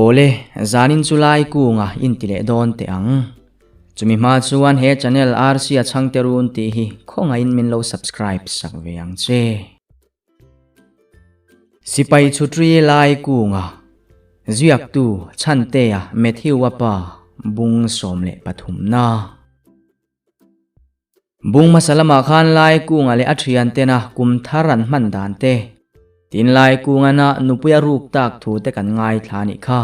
ole zanin chulai ku nga in tile don te ang chumi ma chuan he channel RC achang terun ti hi khonga in min lo subscribe sak ve ang che sipai chutri lai ku nga ziak tu chan te a methiwa pa bung som le pathum na bung masalama khan lai ku nga le athian te na kum tharan man dan te tin lai ku nga na nupuya ruk tak thu te kan ngai thlani kha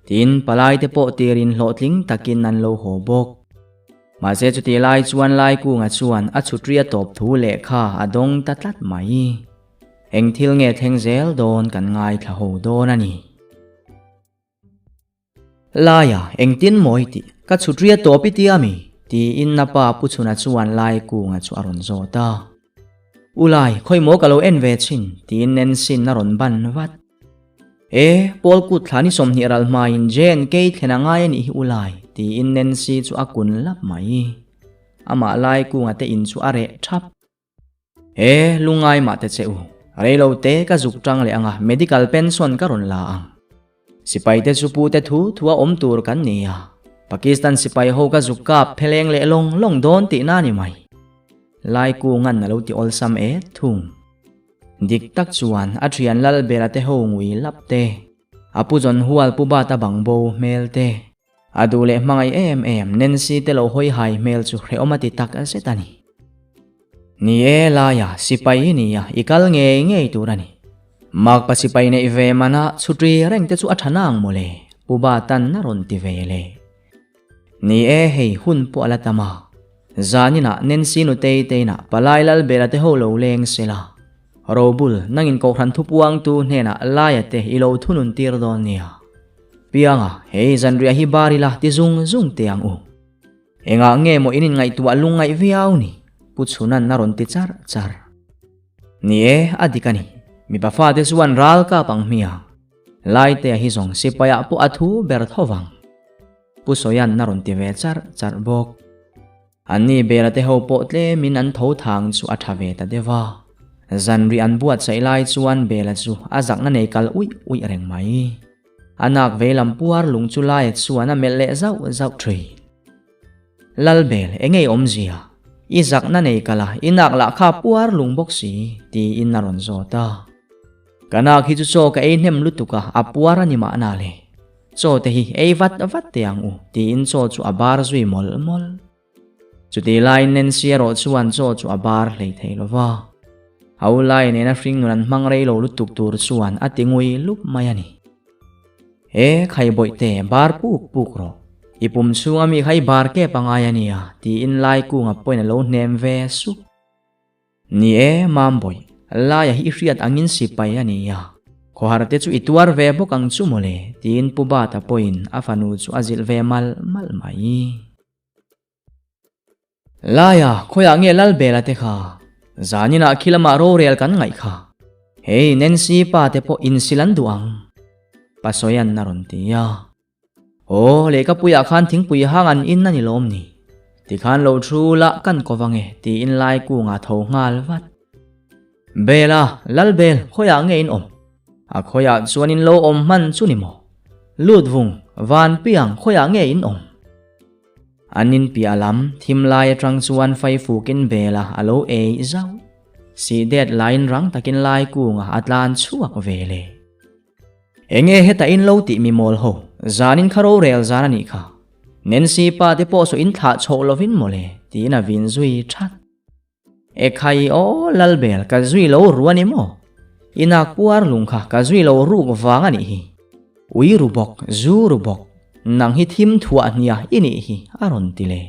tin palai te po tirin hlotling takin nan lo ho bok ma se chuti lai chuan lai ku nga chuan a chutria top thu le kha adong tatlat mai eng thil nge theng zel don kan ngai thla ho don ani laya eng tin moi ti ka chutria topi ti ami ti in na pa pu chuna chuan lai ku nga chu aron zo ta ulai khoi mo kalo en ve chin tin nen sin na ron ban wat pol kut thani som ni ral ma in jen ke thena ngai ni ulai ti in nen si chu akun lap mai ama lai ku nga te in chu are thap lungai ma te cheu relo te ka juk tang le anga medical pension ka ron la ang sipai te chu pu te thu thua om tur kan nia Pakistan sipai ho ka juk kap pheleng le long don ti na ni mai lai ku ngan na lo ti ol sam thung dik tak chuan athian lal bera te ho ngui lap te apu jon hual pu ba ta bang bo mel te adu le mangai em nen si te lo hoi hai mel chu hre omati tak a setani ni la ya sipai ni ya ikal nge turani mak pa sipai ne ve mana chutri reng te chu athanang mole pu ba tan na ron ti vele ni hei hun pu ala tama zanina nen si nu te na palai lal bera te ho lo leng sela robul nangin ko khan thupuang tu hena laya te ilo thunun tir don nia pianga hei zanria hi barila ti zung teang u enga nge mo inin ngai tu alungai viau ni puchunan naron ti char ni adikani mi pa fa te suan ral ka pang mia lai te hi zong sipaya pu athu ber thowang pusoyan naron ti ve char bok ani bera te ho po tle min an tho thang chu athave ta dewa zanri an buat sai lai chuan bela chu azak na nei kal ui reng mai anak velam puar lung chu lai chuan a melle zau threi lal bel engei omzia izak na nei kala inak la kha puar lung boksi ti in naron zota kana khi chu cho ka nem lutuka apuar ani ma na le cho te hi vat te ang u ti in cho chu abar zui mol chuti lai nen siaro chuan cho chu abar hlei theilowa aulai ne na fring ran mangrei lo lutuk tur chuan atingui lup mayani khai boi te bar puk ro ipum chuang mi khai bar ke pangayania ti in lai ku nga poina lo nem ve su ni mam boi lai hi riat angin sipai ania ko harate chu ituar ve bok ang chu mole tin puba ta poin afanu chu azil ve mal mai laya khoya nge lal bela te kha zanina khilama ro rel kan ngai kha hei nensi pa te po insilan duang pasoyan naron tia le ka puya khan thing pui hangan in na ni lom ni ti khan lo thu la kan ko wange ti in lai ku nga tho ngal wat bela lal bel khoya nge in om a khoya chuan in lo om man chu ni mo lutvung van piang khoya nge in om anin pialam thimlai atang chuan fai fukin bela alo zau si deadline rang takin lai ku nga atlan chuak vele enge heta in lo ti mi mol ho zanin kharo rel zanani kha nensi pa te po so in tha cho lovin mole ti na vin zui that khai lal bel ka zui lo ruani mo inak puar lung kha ka zui lo ru wanga ni hi ui rubok zu rubok nang hi thim thua nia ini hi aron tile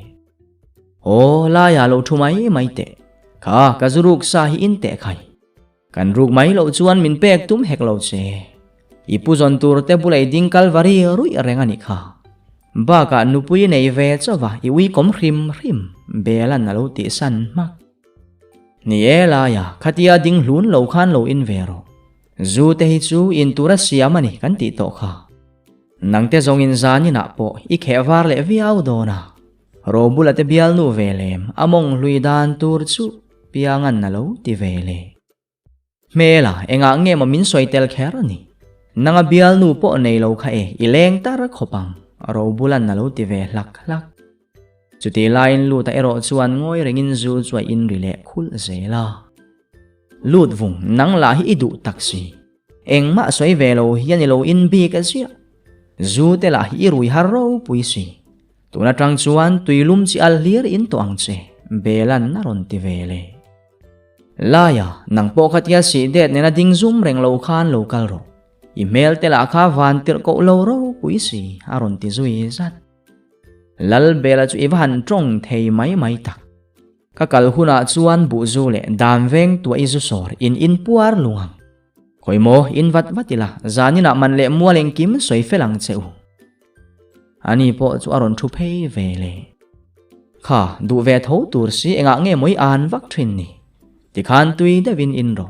la ya lo thumai te kha ka zuruk sa hi in te khai kan ruk mai lo chuan min pek tum hek lo che ipu zon tur te bulai ding kalvari rui rengani kha ba ka nupui nei ve chowa iwi kom hrim belan na lo ti san mak ni la ya khatia ding hlun lo khan lo in vero zu te hi chu in tura siamani kan ti to kha nangte zong in zani na po i khewar le viau dona robula te bial nu velem among luidan tur chu piangan na lo ti vele mela enga nge ma min soitel kher ani nanga bial nu po nei lo kha e ileng tar khopang ro bulan na lo ti ve lak chuti line lu ta ero chuan ngoi rengin zu chua in rile khul zela lut vung nang la hi idu taksi engma soi ve lo hian lo in bi ka sia zu te la hi rui har ro pui si tuna tang chuan tuilum chi al lir in to ang che belan na ron ti ve le laya nang po khatia si det nena ding zum reng lo khan local ro email te la kha van tir ko lo ro pui si aron ti zui zat lal bela chu ivan trong thei mai tak ka kal huna chuan bu zu le dam veng tua izu sor in puar luang khoimo in vatila zanina man le mualeng kim soi felang cheu ani po chu aron thu phei ve le kha du ve tho tur si enga nge moi an vak thin ni ti khan tui de vin in ro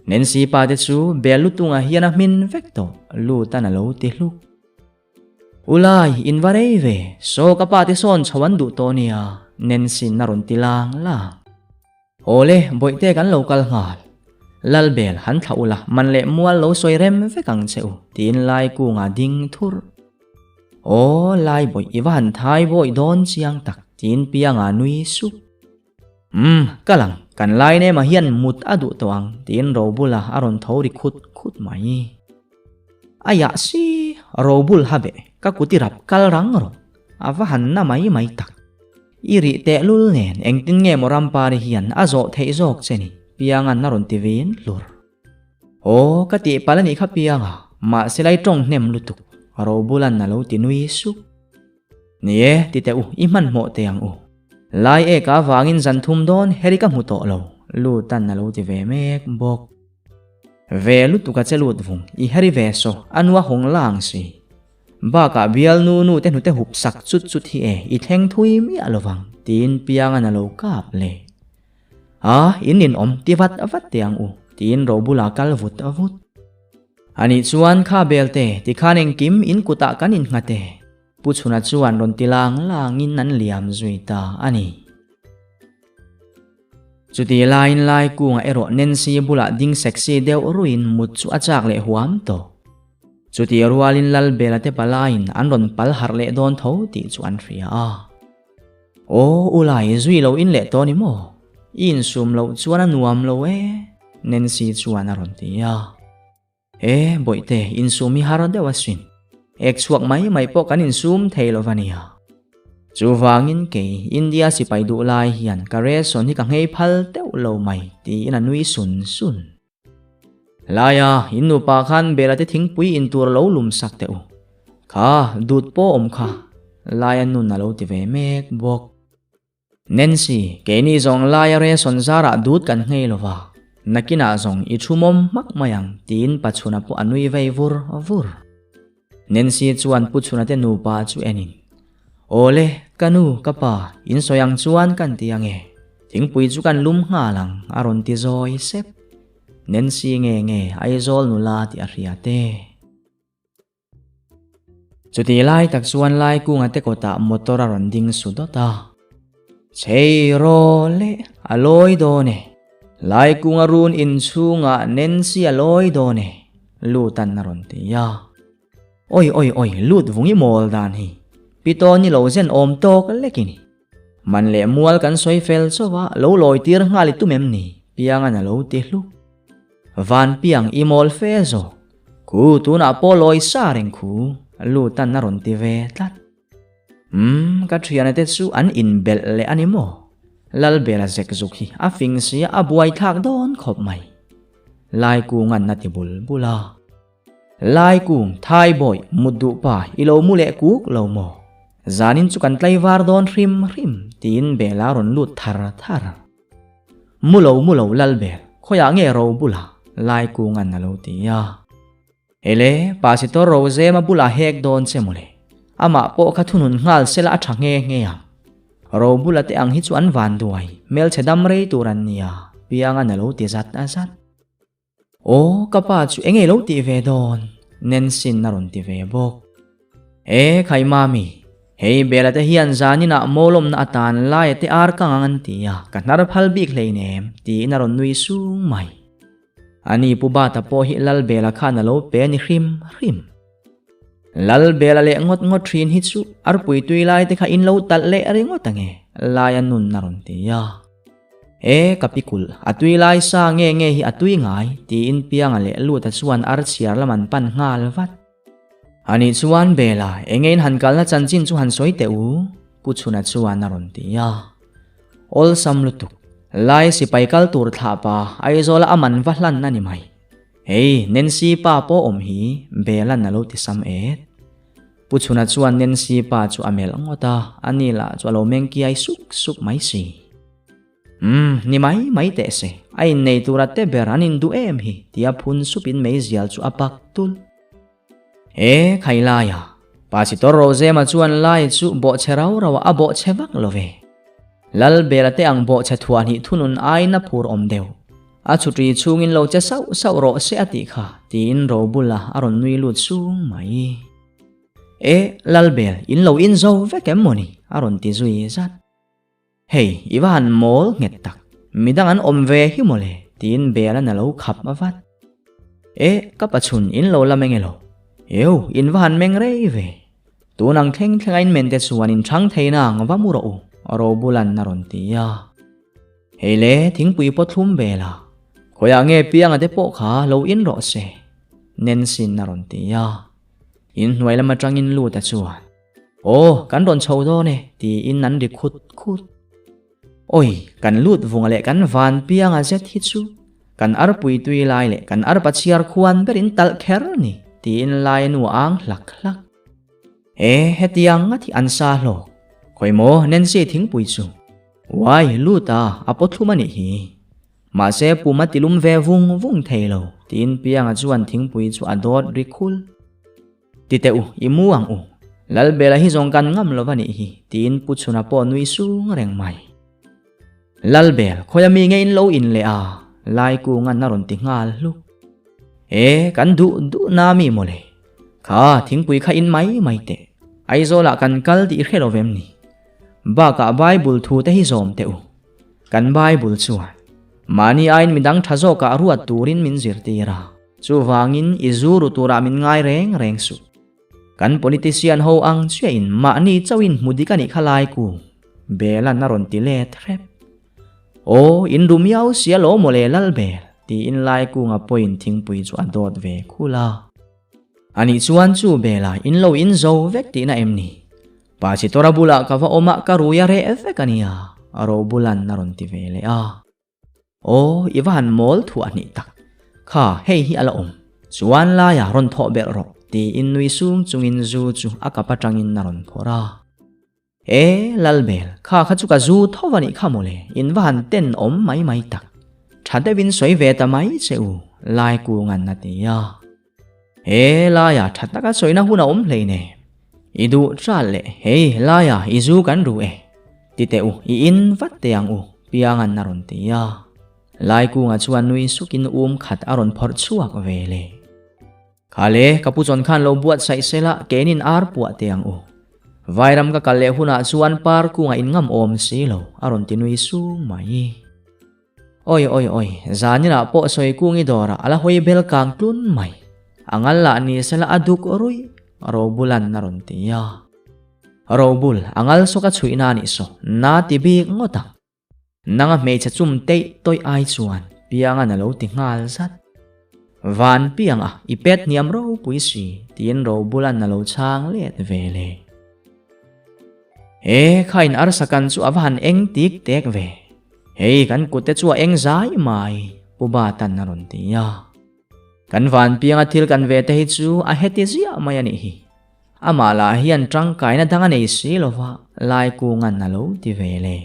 nen si pa de chu belu tunga hiana min vekto lu ta na lo ti hluk ulai in varei ve so ka pa ti son chawan du to nia nen sin na ron tilang la ole boite kan local ngal lal bel han thaula man le mual lo soi rem ve kang cheu tin lai ku nga ding thur o lai boi iwan thai boi don chiang tak tin pia nga nui su kalang kan lai ne ma hian mut adu toang tin ro bula aron thori khut mai aya si ro bul habe ka kutirap kal rang ro awa han na mai tak iri te lul nen engtin nge moram pari hian azo thei jok cheni piangan naron tivin lur o kati palani kha pianga ma silai tong nem lutuk ro bulan na lo tinui su nie ti te u iman mo te ang u lai e ka wangin zan thum don herika mu to lo lu tan na lo ti ve mek bok ve lutuka chelut vung I heri ve so anwa hong lang si ba ka bial nu te hute hup sak chut hi e I theng thui mi alowang tin pianga na lo kap le inin om ti vat avat tiang u tin ro bula kal vut avut ani chuan kha belte ti khaneng kim in kuta kanin ngate puchuna chuan ron tilang langin nan liam zuita ani chuti lain lai ku nga ero nen si bula ding sexy deu ruin mut chu achak le huam to chuti rualin lal belate palain anron pal har le don tho ti chuan ria o ulai zui lo in le to ni mo in sum lo chuan nuam lo e nen si chuan aron tia boite in sumi har dewa sin ek chuak mai po kanin sum thei lo vania chu wangin ke India si pai du lai hian kare son hi ka ngei phal teu lo mai ti in anui sun laya inu pa khan belate thingpui in tur lo lum sak teu kha dut po om kha laya nun na lo ti ve mek bok Nancy ke ni zong laya re son zara dut kan ngei lova nakina zong I thumom mak mayang tin pachuna po anui vei vur Nancy chuan puchuna te nu pa chu enin ole kanu kapa in soyang chuan kan tiange thingpui chu kan lum nga lang aron ti zoi sep Nancy nge aizol nu la ti ariate chuti lai tak chuan lai ku nga te kota motor aron ding su dota chei ro le aloi do ne lai ku nga run in chunga Nancy aloi do ne lutan naron ti ya oi lut vungi mol dan hi pito ni lo zen om tok lekini man le mual kan soi fel chowa lo loi tir ngali tu mem ni pianga na lo ti hlu van piang imol fe zo ku tu na po loi sa reng khu lu tan na ron ti ve tat ka thiana te su an in bel le animo lal bela zek zuk hi a fing sia a buai thak don khop mai lai ku ngan na ti bula lai kung thai boy mudu pa ilo mule kuk lo mo zanin chu kan tlai war don rim tin bela ron lut thar mulo lal bel khoya nge ro bula lai kung an nalo tia ele pasito rose ma bula hek don che mole ama po kha thunun ngal sela atha nge ya ro bula te ang hi chu an van duai mel chedam rei turan nia pianga nalo ti zat azat o kapa chu enge lo ti ve don nen sin naron ti ve bok khai mami hei belate hian zanina molom na atan lai te ar kangan tia kanar phal bik leinem ti naron nui su mai ani puba ta po hi lal bela khana lo pe ni hrim lal bela le ngot thin hi chu arpui tui lai te kha in lo tal le ari ngot ange lai anun naron ti ya kapikul atui lai sa nge hi atui ngai ti in piang ale lu ta chuan ar chiar laman pan ngal vat ani chuan bela engein hankal na chanchin chu han soi te u puchuna chuan naron ti ya ol sam lutuk lai si paikal tur tha pa aizola aman vahlan na ni mai Nancy pa po hi bela na lo ti sam et puchuna chuan Nancy pa chu amel ngota anila chu lo mengki ai suk mai si ni mai te se ai nei turate beranin du em hi tia phun supin mei zial chu apak tul khaila ya pa si to roze ma chuan lai chu bo cherau rawa abo chewak love lal belate ang bo che thuan hi thunun ai na phur om deu a chutri chungin lo che sau ro se ati kha tin ro bula aron nui lut sung mai lal bel in lo in zo ve kem moni aron ti zui zat iwan mol nget tak midang an om ve hi mole tin bela na lo khap avat kapachun in lo la mengelo in van meng rei ve tunang theng thengain mente chuan in thang theina ngwa mu ro ro bulan naron ti ya le thingpui po thum bela khoya nge piang ate po kha lo in ro se nen sin naron ti ya in hnuai lama tangin lu ta chuan kan ron chho do ne ti in nan ri khut kan lut vung le kan van piang a zet hi chu kan ar pui tui lai le kan ar pachiar khuan berin tal kher ni ti in lai nu ang hlak hetiang a thi an sa lo khoimo nen se thing pui chu wai luta apothumani hi ma se puma tilum ve vung theilo tin piang a chuan thing pui chu adot ri khul ti te u imuang u lal bela hi zong kan ngam lovani hi tin puchuna po nui sung reng mai lal bel khoya mi nge in lo in le lai ku ngan naron ti ngal lu kan du na mi mole kha thingpui kha in mai te aizola kan kal ti khelovem ni ba ka bible thu te hi zom te u kan bible chuan mani ain midang thazo ka ruat turin min zirti ra chu wangin izuru tura min ngai reng su kan politician ho ang chein mani chawin mudikani khalai ku bela naron ti le threp in rumiao sia lo mole lal bel ti in lai ku nga point thingpui chu adot ve khula ani chuan chu bela in lo in zo vek ti na em ni pa si tora bula ka va oma ka ruya re vek ania aro bulan naron ti vele iwan mol thu ani tak kha hi ala chuan la ya ron tho ber ro ti in nui sung chungin zu chu akapa tangin naron phora lal bel kha chu ka zu thowani kha mole in van ten mai tak thade win soi ve ta mai cheu lai ku ngan na ti ya la ya thata ka soi na huna hle ne idu tra le la ya izu kan ru ti te u I in vat te ang piangan naron ti ya lai ku nga chuan nui sukin khat aron phor chuak ve le khale kapuchon khan lo buat sai sela kenin ar puat te ang vairam ka kale huna chuan par ku nga in ngam om si lo aron tinui su mai oi zanina po soi ku ngi dora ala hoi bel kang tun mai angal la ni sela aduk orui ro bulan naron ti ya ro bul angal so ka chuina ni so na ti bi ngota nanga me cha chum te toy ai chuan pianga na lo ti ngal zat van pianga ipet niam ro puisi tin ro bulan na lo chang let vele khain ar sakan chu avan eng tik tek ve kan kute chu eng zai mai puba tan naron ti ya kan van pianga thil kan ve te hi chu a heti zia mai ani hi amala hian tang kai na danga nei si lova lai ku ngan na lo ti vele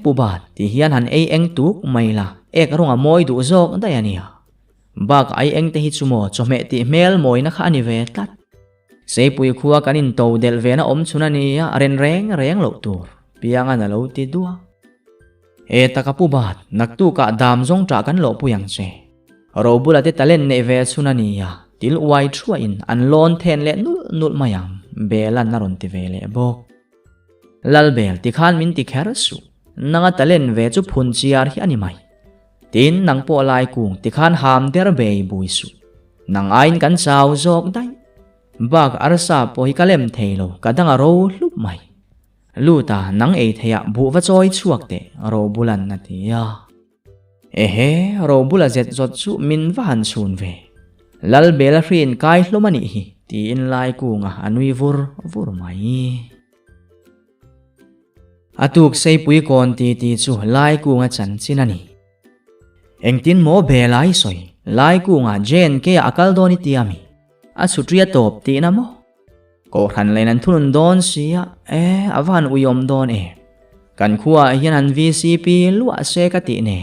puba ti hian han eng tuk mai la ek ronga moi du zok da ania bak ai eng te hi chu mo chome ti mel moi na kha ani ve tat sei pui khuwa kanin to del ve na om chuna ni ya ren reng lo tur pianga na lo ti dua takapu bat naktu ka dam zong tra kan lo puyang che ro bula te talen ne ve chuna ni ya til wai thua in an lon then le nul mayam belan naron ti vele bok lal bel ti khan min ti khar su nanga talen ve chu phun chiar hi ani mai tin nang po lai kung tikhan ham der be bui su nang ain kan chau jok dai bak arsa po hi kalem theilo kadang aro lup mai luta nang e theya bu wa choi chuak te ro bulan na tia ehe ro bula zet zot chu min van chun ve lal bela hrin kai hlomani hi ti in lai kunga anui vur mai atuk sei pui kon ti chu lai kunga chan chinani engtin mo be lai soi lai kunga jen ke akal doni tiami a sutria top ti na mo ko khan lenan thunun don sia avan uyom don kan khuwa hian an VCP lua se ka ti ne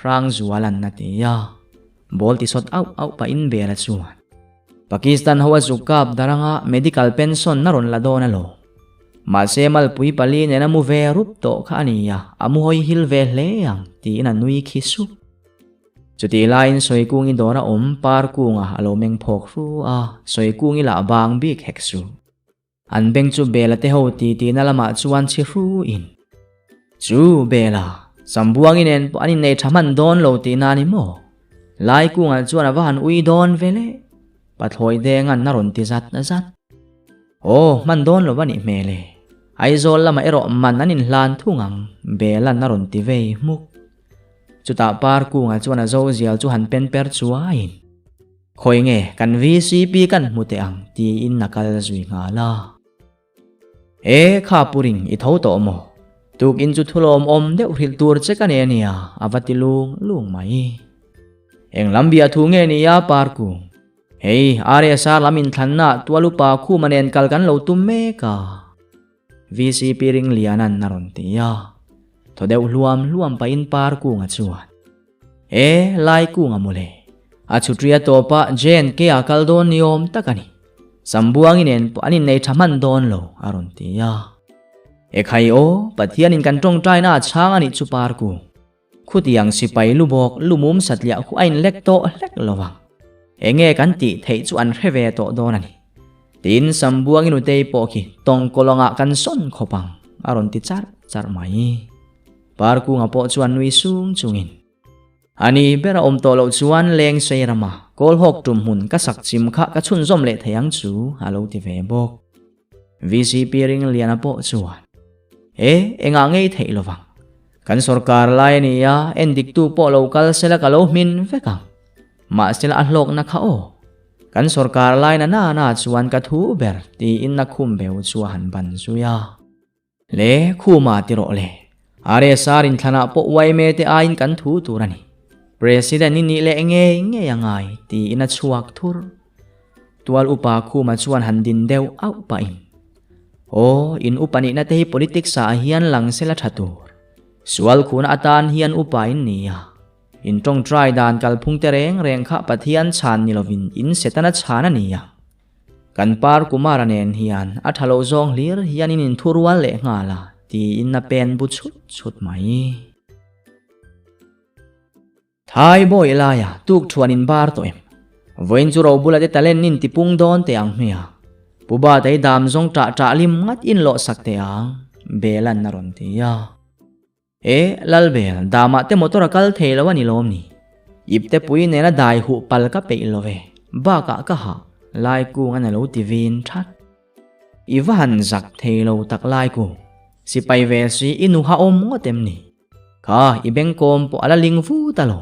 rang zualan na tiya bol ti sot au pa in bela chuan Pakistan hawa zukap daranga medical pension naron la dona lo ma semal pui pali ne na mu ve rup to kha ania amu hoi hil ve hleang ti na nui khisu chuti line soi kungi dora par kunga alo meng phok ru a soi kungi la bang bik heksu an beng chu bela te ho ti na lama chuan chi ru in chu bela sambuang inen po anin nei thaman don lo ti na ni mo lai kunga chuan awan ui don vele pathoi dengan naron ti zat na zat man don lo bani mele ai zol lama ero man anin hlan thungang bela naron ti ve muk chuta par kunga chuan a zo zial chu han pen per chuain khoi nge kan VCP kan mute ang ti in nakal zui nga la kha puring I tho to mo tuk in chu thulom om deuh hril tur che kan enia avati lung mai eng lambia thu nge ni ya par ku hei are sa lamin thanna tualupa khu manen kal kan lo tum me ka VCP ring lianan naron tia thodeu luam pa in par ku nga chuan lai ku nga mole a chutria topa jen ke akal don niom takani sambuang inen po anin nei thaman don lo aron tia khai pathian in kan tong trai na chang ani chu par ku khutiang sipai lubok lumum satlia khu ain lek to lek lowang enge kan ti thei chu an reve to don ani tin sambuang inu tei po ki tong kolonga kan son khopang aron ti char mai par ku nga po chuan nui sung chungin ani bera om to lo chuan leng seirama kol hok tum hun ka sak chim kha ka chun zom le theyang chu alo ti ve bok VCP ring liana po chuan enga ngei thei lovang kan sarkar lai niya endik tu po local sela kalo min vekang ma sela ahlok na kha kan sarkar lai na chuan ka thu ber ti in na khum beu chuan ban suya le khuma ti ro le are sarin thana po wai me te ain kan thu turani president ni le nge yangai ti ina chuak thur tual upa khuma chuan handin deu au pa in upani na te politics sa hian lang sela thatur sual khuna atan hian upa in niya in tong try dan kal phung te reng kha pathian chan ni lovin in setana chana niya kan par kumara nen hian athalo zong lir hian in thurwal le ngala ti in na pen bu chut mai thai boy laya tuk thuan in bar to voin chu ro bula te talen nin ti pung don te ang mia puba tai dam zong tra lim ngat in lo sakte ang belan naron tia lal bel dama te motor kal theilawa ni lom ni ipte pui ne na dai hu pal ka pe love ba ka ha lai ku ngana lo ti vin that iwan zak theilo tak lai ku si pai ve si inu ha om ngotem ni ka ibeng kom po ala ling fu talo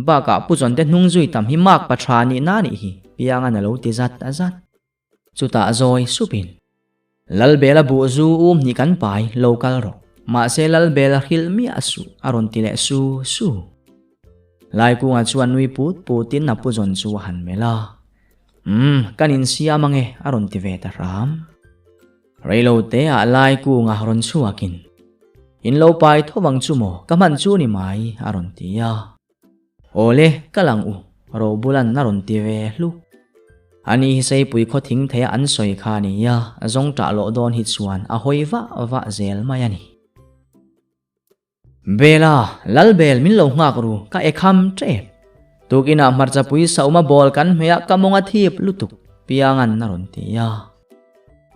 ba ka pu jon te hnung zui tam hi mak pathani na ni hi pianga na lo ti zat azat chuta zoi supin lal bela bu zu ni kan pai local ro ma se lal bela hil mi asu aron ti le su lai ku nga chuan nui putin na pu jon chu han mela kanin sia mange aron ti ve ta ram reilo te a lai ku nga ron chuakin in lo pai thowang chu mo kaman chu ni mai aron tia ole kalang ro bulan naron ti ve lu ani sei pui kho thing the an soi kha ni ya zong ta lo don hi chuan a hoiwa zel mai ani bela lal bel min lo ngak ru ka ekham tre tukina marcha pui sauma bol kan meya kamonga thip lutuk piangan naron ti ya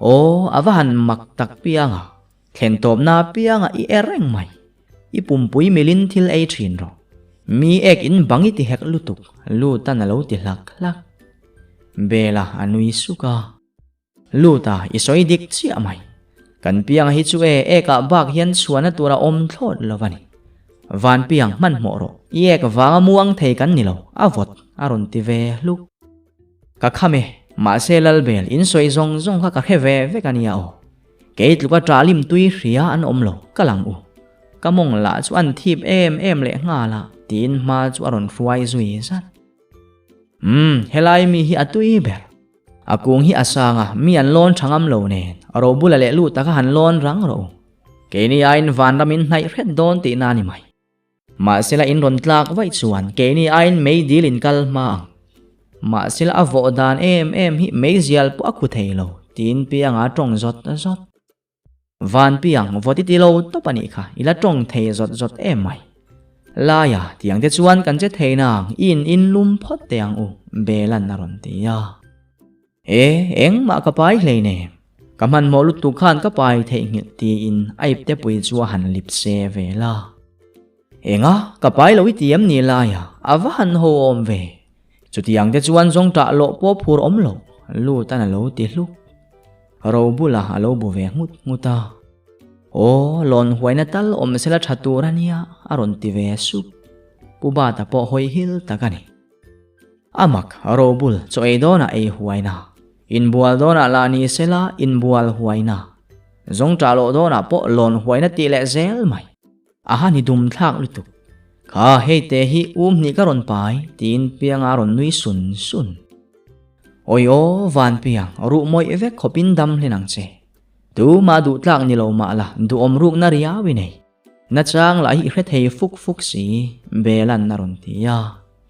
awan mak tak pianga thlen top na pianga I ereng mai I pumpui milin thil ei thin ro mi ek in bangi ti hek lutuk lu ta na lo ti lak lak bela anui suka lu ta isoi dik chi amai kan piang hi chu e ka bak hian chuana tura om thlot lovani van piang man moro yek wa muang thei kan ni lo avot aron ti ve luk ka khame ma selal bel in soi zong zong kha ka kheve ve kania o keit luka tralim tui ria an omlo kalang u kamong la chu an thip em le nga la tin ma chu aron fuai zui zat helai mi hi atui ber akung hi asanga mi an lon thangam lo nen aro bula le lu ta ka han lon rang ro ke ni ain van ramin nai ret don ti na ni mai ma sela in ron tlak vai chuan ke ni ain mei dilin kal ma sela avo dan em hi mei zial pu aku thei lo tin pianga tong zot van piang voti ti lo to pani kha ila tong thei zot em mai la ya tiang te chuan kan che thei nang in lum phot teang u belan na ron ti ya eng ma ka pai hlei ne kaman mo lu tu khan ka pai thei ngi ti in ai te pui chu han lip se ve la enga ka pai lo tiam ni la ya awa han ho om ve chu tiang te chuan zong ta lo po phur om lo lu ta na lo ti lu ro bula alo bu ve nguta lon huaina tal om sela thaturania aron ti ve su puba ta po hoi hil takani amak ro bul cho e dona e huaina in bual dona la ni sela in bual huaina zong ta lo dona po lon huaina ti le zel mai aha ni dum thak lutuk kha hei te hi ni karon pai tin piang aron nui sun oyo van piang ru moi evek khopin dam hlenang che tu ma du tlak ni lo ma la du om ruk na ria wi nei na chang la hi hre thei fuk si belan na ron ti ya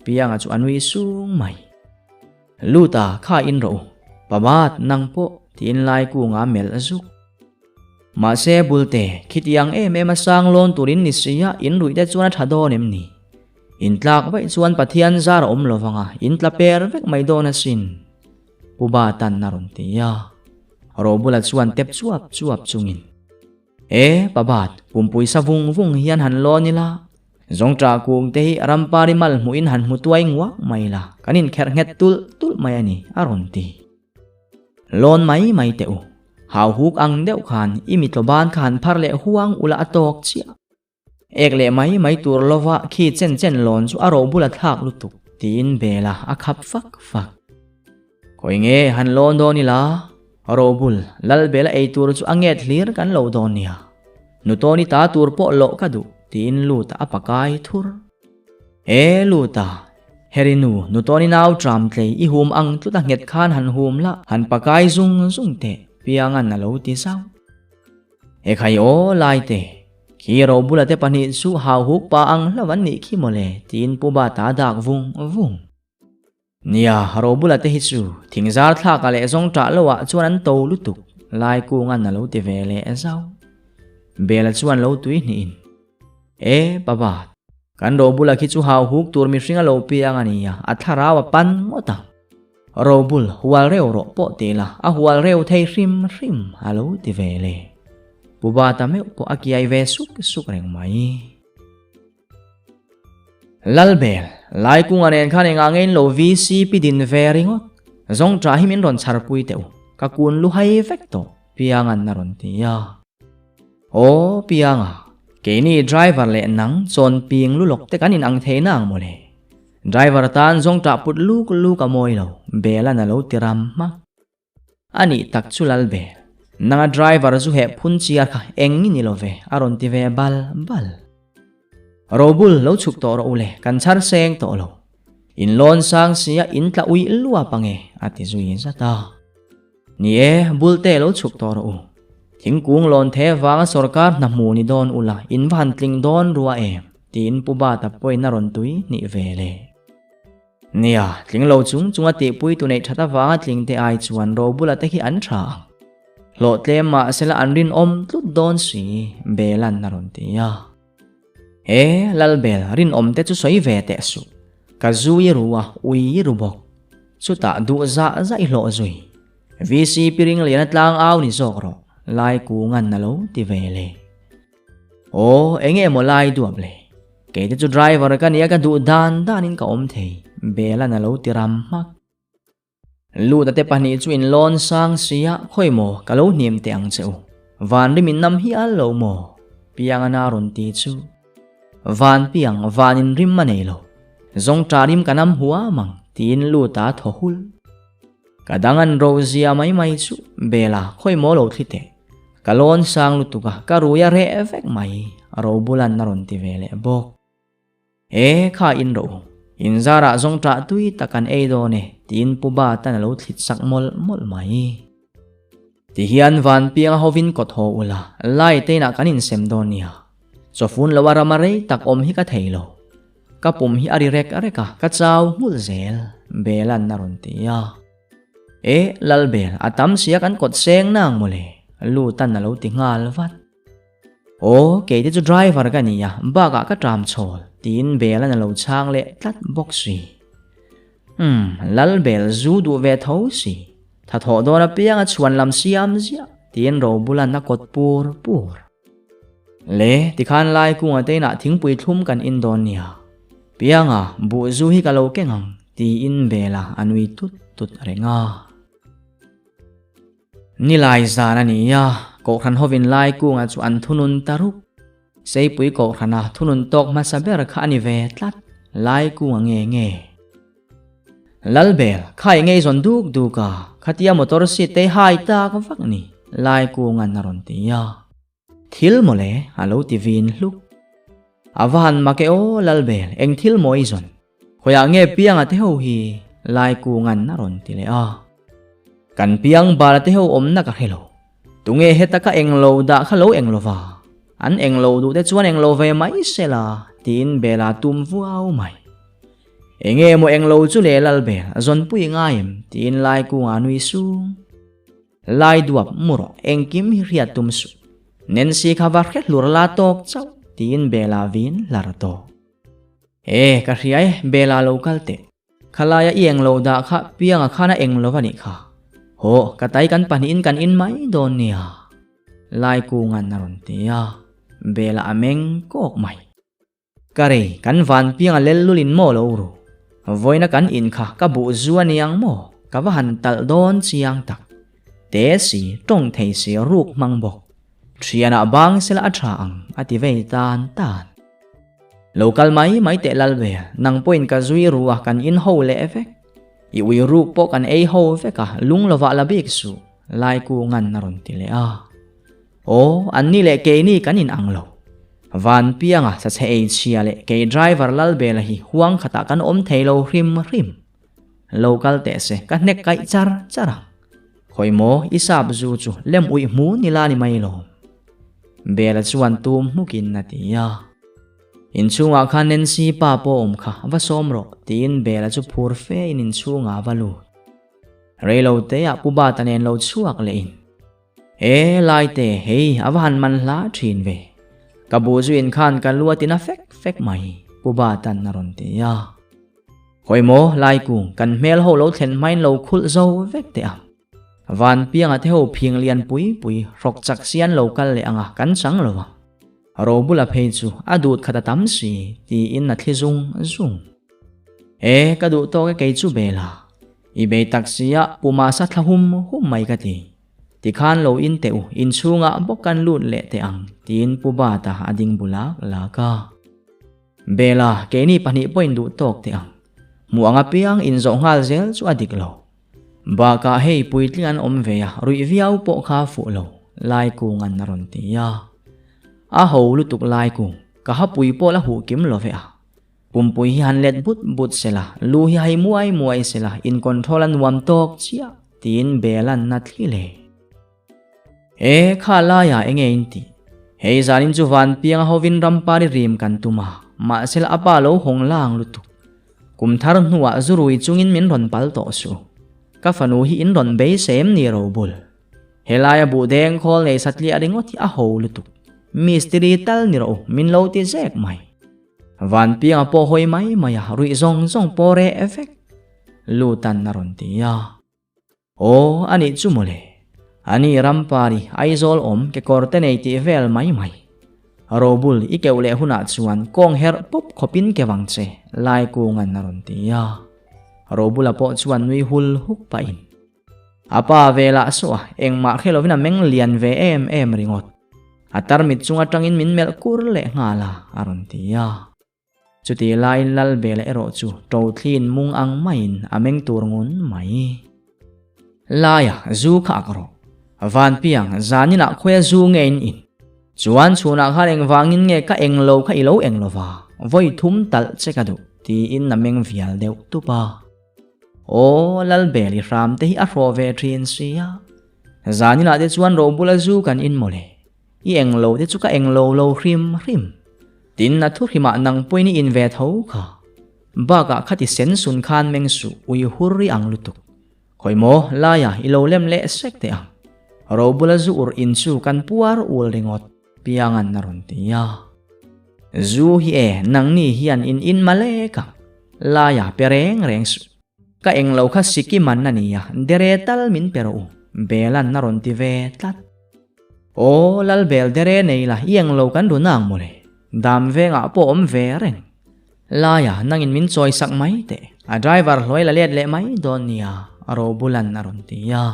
piang a chu anui sung mai luta kha in ro pabat nang po tin lai ku nga mel azuk ma se bulte khitiang em sang lon turin ni sia in rui te chuan thadon em ni in tlak vai chuan pathian zar om lovanga in tla per vek mai dona sin puba tan na ron ti ya ro bula chuan tep chuap chungin pabat pumpui sa vung hian han lo ni la zong tra kung te rampari mal muin han mutuai ngwa mai la kanin kher nget tul mai ani aron ti lon mai te u hau huk ang deuh khan imi toban khan pharle huang ula atok chia ekle mai tur lova khi chen lon chu aro bula thak lutuk tin bela akhap fak koi nge han lon do ni la aro bul lal bela ei tur chu anget hlir kan lo don nia nu to ni ta tur po lo ka du tin lu ta apakai thur lu ta herinu nu to ni naw tram tlei I hum ang tu ta nget khan han hum la han pakai zung te piangan na lo ti saw khai o lai te khi ro bula te pani su hau huk pa ang lawan ni khi mole tin pu ba ta dak vung nia ro bula te hi chu thingzar thla ka le zong tra lowa chuan an to lutuk lai ku ngan na lo ti ve le zaw bela chuan lo tui ni in babat kan ro bula khi chu hau huk tur mi hringa lo piang ania atharawa pan ngota ro bul hual reu ro po te la a hual reu thei hrim alo ti ve le puba ta me po akiai ve suk reng mai lalbel lai ku nganen khan enga ngein lo vc pidin ve ringot zong tra himin ron charpui teu ka kun lu hai vekto piangan na ron ti ya pianga keni driver le nang chon ping lu lok te kanin ang the nang mole driver tan zong tra put lu ka moi lo bela na lo tiram ma ani tak chulal be nanga driver zu he phun chia kha engi ni lo ve aron ti ve bal robul lo chuk to ro ule kan char seng to lo in lon sang sia in tla ui lua pange ati zui zata ni bulte lo chuk to ro thingkung lon the wang sarkar na mu ni don ula in van tling don ruwa tin puba ta poi na ron tui ni vele nia tling lo chunga ti pui tu nei thata wa tling te ai chuan ro bula te hi an tha lo tle ma sela anrin om tlut don si belan na ron ti ya lal bel rin om te chu soi ve te su ka zui ruwa ui rubok chu ta du za i lo zui vc piring lian tlang aw ni zokro lai ku ngan na lo ti vele enge mo lai duam le ke te chu driver ka nia ka du dan in ka om thei bela na lo tiram mak lu ta te pani chu in lon sang sia khoi mo ka lo nim te ang cheu van rimin nam hi al lo mo piang ana ron ti chu van piang vanin rim manei lo zong tarim kanam huwa mang tin lu ta tho hul kadangan rozia mai chu bela khoi mo lo thite kalon sang lu tuka karuya re efek mai ro bulan na ron ti vele bok kha in ro in zara zong tra tui takan do ne tin puba tan lo thlit sak mol mai ti hian van piang hovin kot ho ula lai te na kanin sem don nia chofun lawara marei tak om hi ka theilo ka pum hi ari rek areka ka chaw mul zel belan na ron ti ya lalbel atam sia kan kot seng nang mole lu tan na lo ti ngal vat ke te chu driver ka nia baga ka tram chol tin bela na lo chang le tlat bok si lalbel zu du ve tho si tha tho do na piang a chuan lam siam zia tin ro bulan na kot pur le ti khan lai ku nga te na thing pui thum kan in don nia pianga bu zu hi ka lo kengang ti in bela anui tut renga ni lai zana nia ko khan hovin lai ku nga chu an thunun taruk sei pui ko khana thunun tok ma saber kha ani ve tlat lai ku nge lalbel khai ngei zon du ka khatia motor si te hai ta ka vak ni lai ku ngan naron ti ya thil mole alo ti vin hluk avan ma ke o lalbel eng thil moi zon khoya nge piang ate ho hi lai ku ngan naron ti le a kan piang bal te ho om na ka helo tunge heta ka eng lo da kha lo eng lo wa an eng lo du te chuan eng lo ve mai sela tin bela tum vuau mai enge mo eng lo chu le lalbel zon pui ngaim tin lai ku anui su lai duap muro eng kim hi riat tum su nen si khavar khet lur la tok chau tin bela vin larto ka riai bela local te khalaya eng lo da kha pianga khana eng lo wani kha ho katai kan panin kan in mai don nia lai ku ngan naron tia bela ameng kok mai kare kan van pianga lellulin mo lo ru voina kan in kha ka bu zuaniang mo ka van tal don chiang tak te si tong thei si ruk mangbok thiana bang sela atha ang ati ve tan local mai te lalbe nang point ka zui ruwa kan in ho le effect i ui ruk po kan ho ve ka lung lova la bik su lai ku ngan naron ti le a anni le ke ni kan in anglo van pianga sa che chia le ke driver lalbe la hi huang khata kan om theilo rim local te se ka nek kai chara khoi mo isap zu chu lem ui mu ni la ni mai lo bela chuan tum mukin na ti ya in chunga khanen si pa po om kha va somro tin bela chu phur fe in chunga valu reilo te ya puba tanen lo chuak le in lai te hei awan man la thin ve kabu zu in khan kan luatin a fek mai puba tan naron te ya khoi mo lai ku kan mel ho lo thlen main lo khul zo vek te am van piang a theo phing lian pui rok chak sian local le anga kan chang lo ro bula phei chu adut khata tam si ti in na thizung ka du to ke chu bela i be taksia puma sa thlahum mai ka ti khan lo in teu in chunga bokan lut le te ang tin puba ta ading bulak la ka bela ke ni pani point du tok te ang muanga piang in zo ngal zel chu adik lo baka hei puitlian om veya rui viau po kha fu lo lai ku ngan naron ti ya a ho lutuk lai ku ka ha pui po la hu kim lo ve a pumpui han let but sela lu hi hai muai sela in control an wam tok chia tin belan na thile kha la ya enge inti hei zanin chu van piang hovin rampari rim kan tuma ma sel apa lo hong lang lutuk kum thar nuwa zurui chungin min ron pal to su ka fanu hi in ron be sem ni ro bul helaya bu deng khol nei satli adingot a ho lutuk mystery tal ni ro min lo ti zek mai van piang po hoi mai maya rui zong pore effect lutan naron ti ya ani chumole ani rampari aizol om ke korte nei ti vel mai robul ikeu le huna chuan kong her pop khopin kewang che lai ku ngan naron tia robula po chuan nui hul huk pa in apa vela so engma khelovina meng lian ve em ringot atar mit chunga tangin min mel kur le ngala aron tia chuti lai lal bele ero chu to thlin mung ang main ameng turngun mai laya zu kha kro van piang zanina khoya zu ngein in chuan chuna khaleng wangin nge ka englo kha ilo englova voi thum tal chekadu ti in nameng vial deu tupa o lal beli ram te hi a ro ve thin sia zanina de chuan ro bula zu kan in mole i englo de chu ka englo lo hrim tin na thu hima nang poini in ve tho kha baga khati sen sun khan meng su ui hurri ang lutuk khoimo laya ilo lem le sek te ang ro bula zu ur in chu kan puar ul ringot piangan naron tia zu hi e nang ni hian in male ka laya pereng reng su ka englo kha siki man na niya dere tal min pero belan naron ti ve tat o lal bel dere nei la englo kan du nang mole dam ve nga po ve reng laya nangin min choi sak mai te a driver hloi la let le mai don nia ro bulan naron tia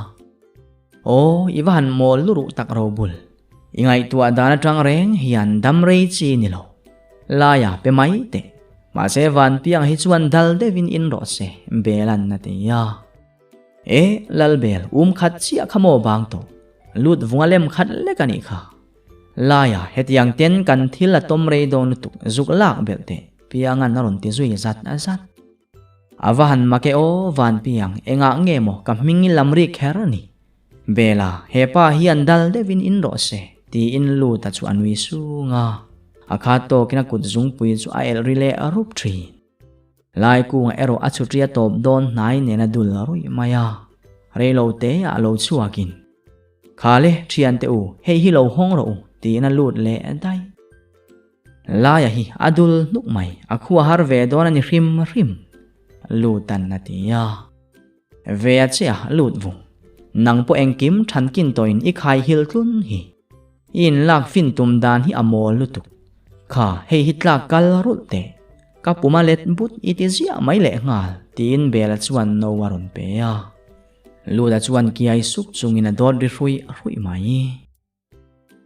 o iwan mol luru tak ro bul ingai tua dana tang reng hian dam rei chi ni lo laya pe mai te ma se van piang hi chuan dal devin in ro se belan na te ya e lal bel khat chi khamo bang to lut vungalem khat le kani kha laya hetiang ten kan thila tom rei don tuk zuk lak bel te piangan naron ti zui zat azat awan make o van piang enga nge mo ka mingi lamri kherani bela hepa hian dal devin in ro se ti in lu ta chu anwi su nga akhato kina kut zung pui chu ael rile arup thri lai ku ero achutria top don nai ne na dul roi maya relo te a lo chuakin khale thian te u hei hi lo hong ro ti na lut le dai laya hi adul nuk mai akhua har ve don ani hrim lutan na tia ve achia lut vu nang po engkim thankin toin i khai hil tlun hi in lak fin tum dan hi amol lutuk kha hei hitla kal rul te ka pumalet but itizia mai le ngal tin bela chuan no waron pe ya luda chuan kiai suk chungina dor ri hrui mai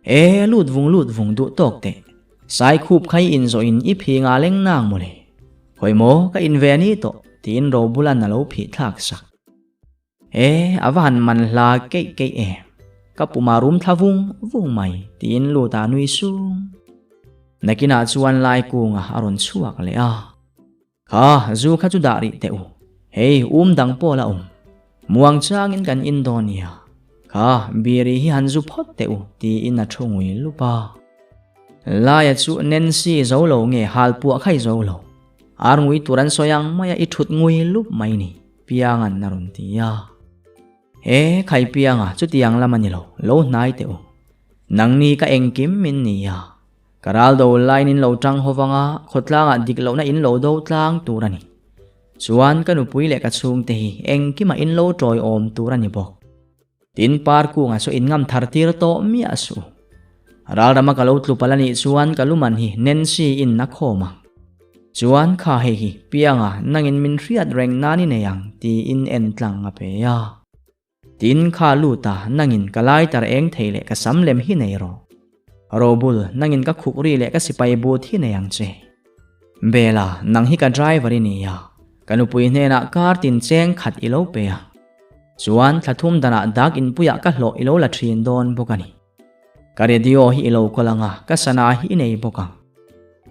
e lut vung du tok te sai khup khai in zo in i phi nga leng nang mole hoimo ka in ve ni to tin ro bulan na lo phi thak sak e awan man la ke e ka pumarum thavung vung mai tin lu ta nui sung nakina chuan lai ku nga aron chuak le a kha zu kha chu dari te u hei dang po la muang changin kan indonia kha biri hi hanzu phot te u ti in a thungui lupa laya chu nensi zo lo nge hal pu khai zo lo arngui turan soyang maya i thut ngui lup mai ni piangan naron tia e khai pianga chu tiang lamani lo nai te u nangni ka engkim min ni ya karal do line in lo tang howanga khotlanga diklo na in lo do tlang turani chuan kanu pui le ka chung te hi engkima in lo troi om turani bok tin par ku nga so in ngam thartir to mi asu ralrama ka lo tlupalani chuan kaluman hi nensi in na khoma chuan kha hi pianga nangin min riat reng nani neyang ti in en tlang a pe ya tin kha luta nangin kalai tar eng theile ka samlem hi nei ro robul nangin ka khukri le ka sipai bu thi neyang che bela nang hi ka driver ni ya kanupui hne na kar tin cheng khat ilo pe ya chuan thlathum dana dak in puya ka hlo ilo la thin don bokani ka radio hi ilo kolanga ka sana hi nei boka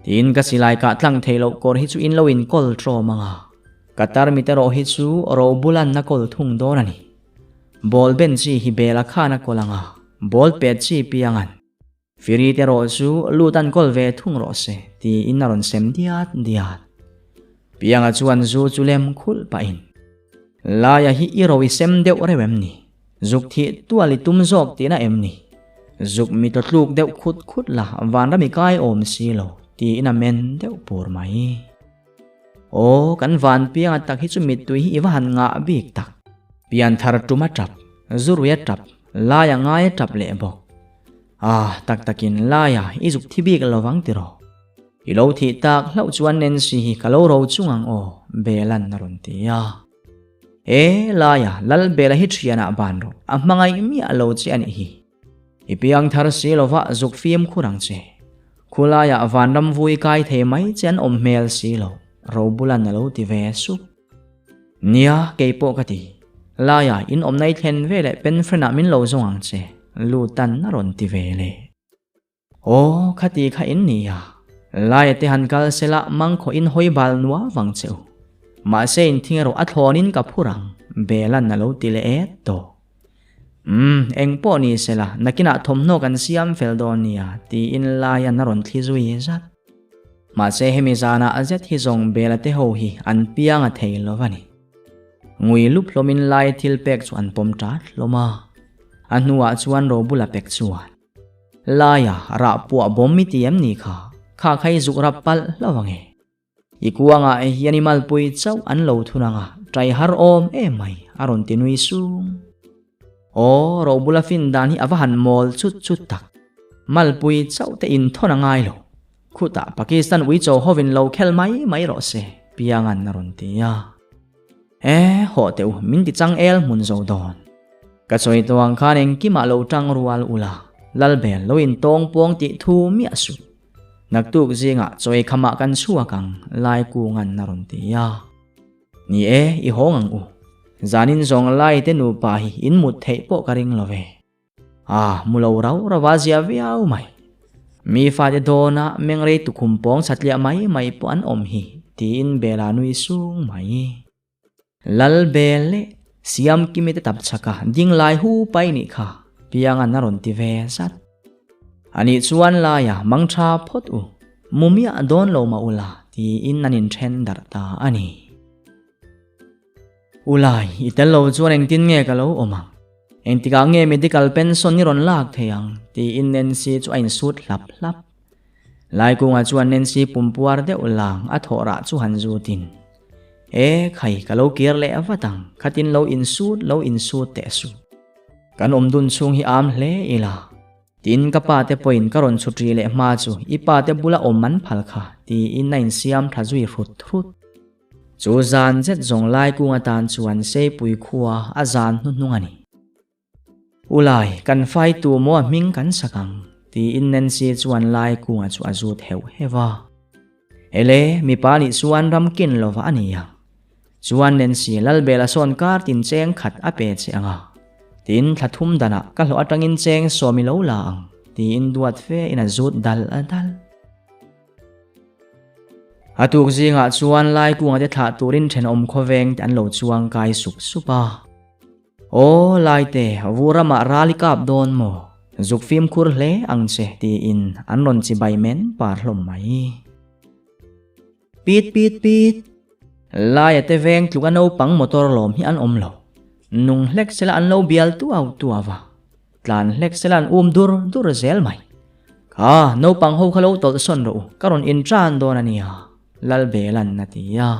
tin ka silai ka tlang theilo kor hi chu in lo in kol tro manga katar mitero hi chu ro bulan na kol thung don ani bol ben chi hi bela khana kolanga bol pe chi piangan firi te ro chu lutan kol ve thung ro se ti in naron sem diat pianga chuan zu chulem khul pa in laya hi iroi sem deu rewem ni zuk thi tuali tum zok tina em ni zuk mi to tluk deu khut la van rami kai om si lo ti ina men deu pur mai o kan van pianga tak hi chu mit tu hi iwan nga bik tak pian thar tuma tap zuruya tap laya ngai tap le bok Tak takin laya izuk thibi kalawang tiro. Ilo thi tak lau chuan nen si kalo ro chungang o belan naron tia. Laya lal bela hi triana ban ro. Mangai mi alo chi ani hi. Ipiang thar si lova zuk fiam khurang che. Khulaya vanram vui kai the mai chen mel si lo. Ro bulan alo ti ve su. Nia keipo kati. Laya in nai thlen vele pen frena min lo zong che. Lutan naron ti vele. Khati kha in nia. Laya te hankal sela mangkho in hoi bal nuwa wang cheu. Ma se in thingero athonin ka phurang belan nalo tile to. Eng po ni sela nakina thomno kan siam feldonia ti in laya naron thizui zat. Ma se hemizana azet hi zong belate ho hi an pianga theilovani. Ngui lup lomin lai thil pek chu an pom tat loma. Anuwa chuan ro bula pek chuan. Laya ra puwa bommi tiam ni kha. Kha khai zuk rapal lawange. Ikuwa nga animal pui chaw an lo thuna nga. Trai har mai aron tinui sung. Ro bula fin dan hi avahan mol chut tak. Malpui chaw te in thona ngai lo. Khuta Pakistan ui chaw hovin lo khel mai ro se. Piangan naron tia. Ho teu min ti chang el mun zo don. Kachoi tuang khaneng kima lo chang rual ula. Lalbel lo in tong pong ti thu mi asu. Nagtuk zinga choi khama kan suakang lai kungan naron tia. Ni i hongang u. Zanin zong lai te nu pa hi in mut thei po karing love. Mulo raw rawazia viau mai. Mi fa de dona mengrei tu kumpong satlia mai po an hi. Ti in bela nui sung mai. Lal bele siam kimite tap chaka ding lai hu pai ni kha. Piangan naron ti ve sat. Ani chuan laya mangcha phot u. Mumia don lo ma ula ti in nanin chen dar ta ani. Ulai itel lo chuan eng tin nge ka lo omang. Eng tika nge medical pension ni ron lak theyang ti in nen si chu ain sut lap. Lai ku nga chuan nen si pumpuar de ulang a thora chu han zu tin. Khai ka lo kier le avatang khatin lo in sut te su. Kan dun chung hi am hle ila. Tin ka pa te point karon chutri le ma chu ipa te bula man phal kha ti in nain siam thazui rut. Chu zan zet zong lai ku nga tan chuan sei pui khuwa a zan nu ani. Ulai kan fai tu mo ming kan sakang ti in nen si chuan lai ku nga chu azut heu hewa. Ele mi pa ni chuan ram kin lova ania. Chuan nen si lal bela son kar tin cheng khat a pe che anga. Tin thathum dana ka lo atangin cheng somi lo la ang. Ti in duat fe in azut dal. Atuk zinga chuan lai ku nga te tha turin then khoveng te an lo chuang kai suk supa. Lai te vurama ralikap don mo. Zuk film kur hle ang che ti in an ron chi bai men par hlom mai. Pit. Lai te veng tluk ano pang motor lom hi an lo. Nung hlek sela an lo bial tuawa. Tlan hlek sela an dur zel mai. Ka no pang ho khalo tol son ro karon in tran don ania. Lal belan na tiya.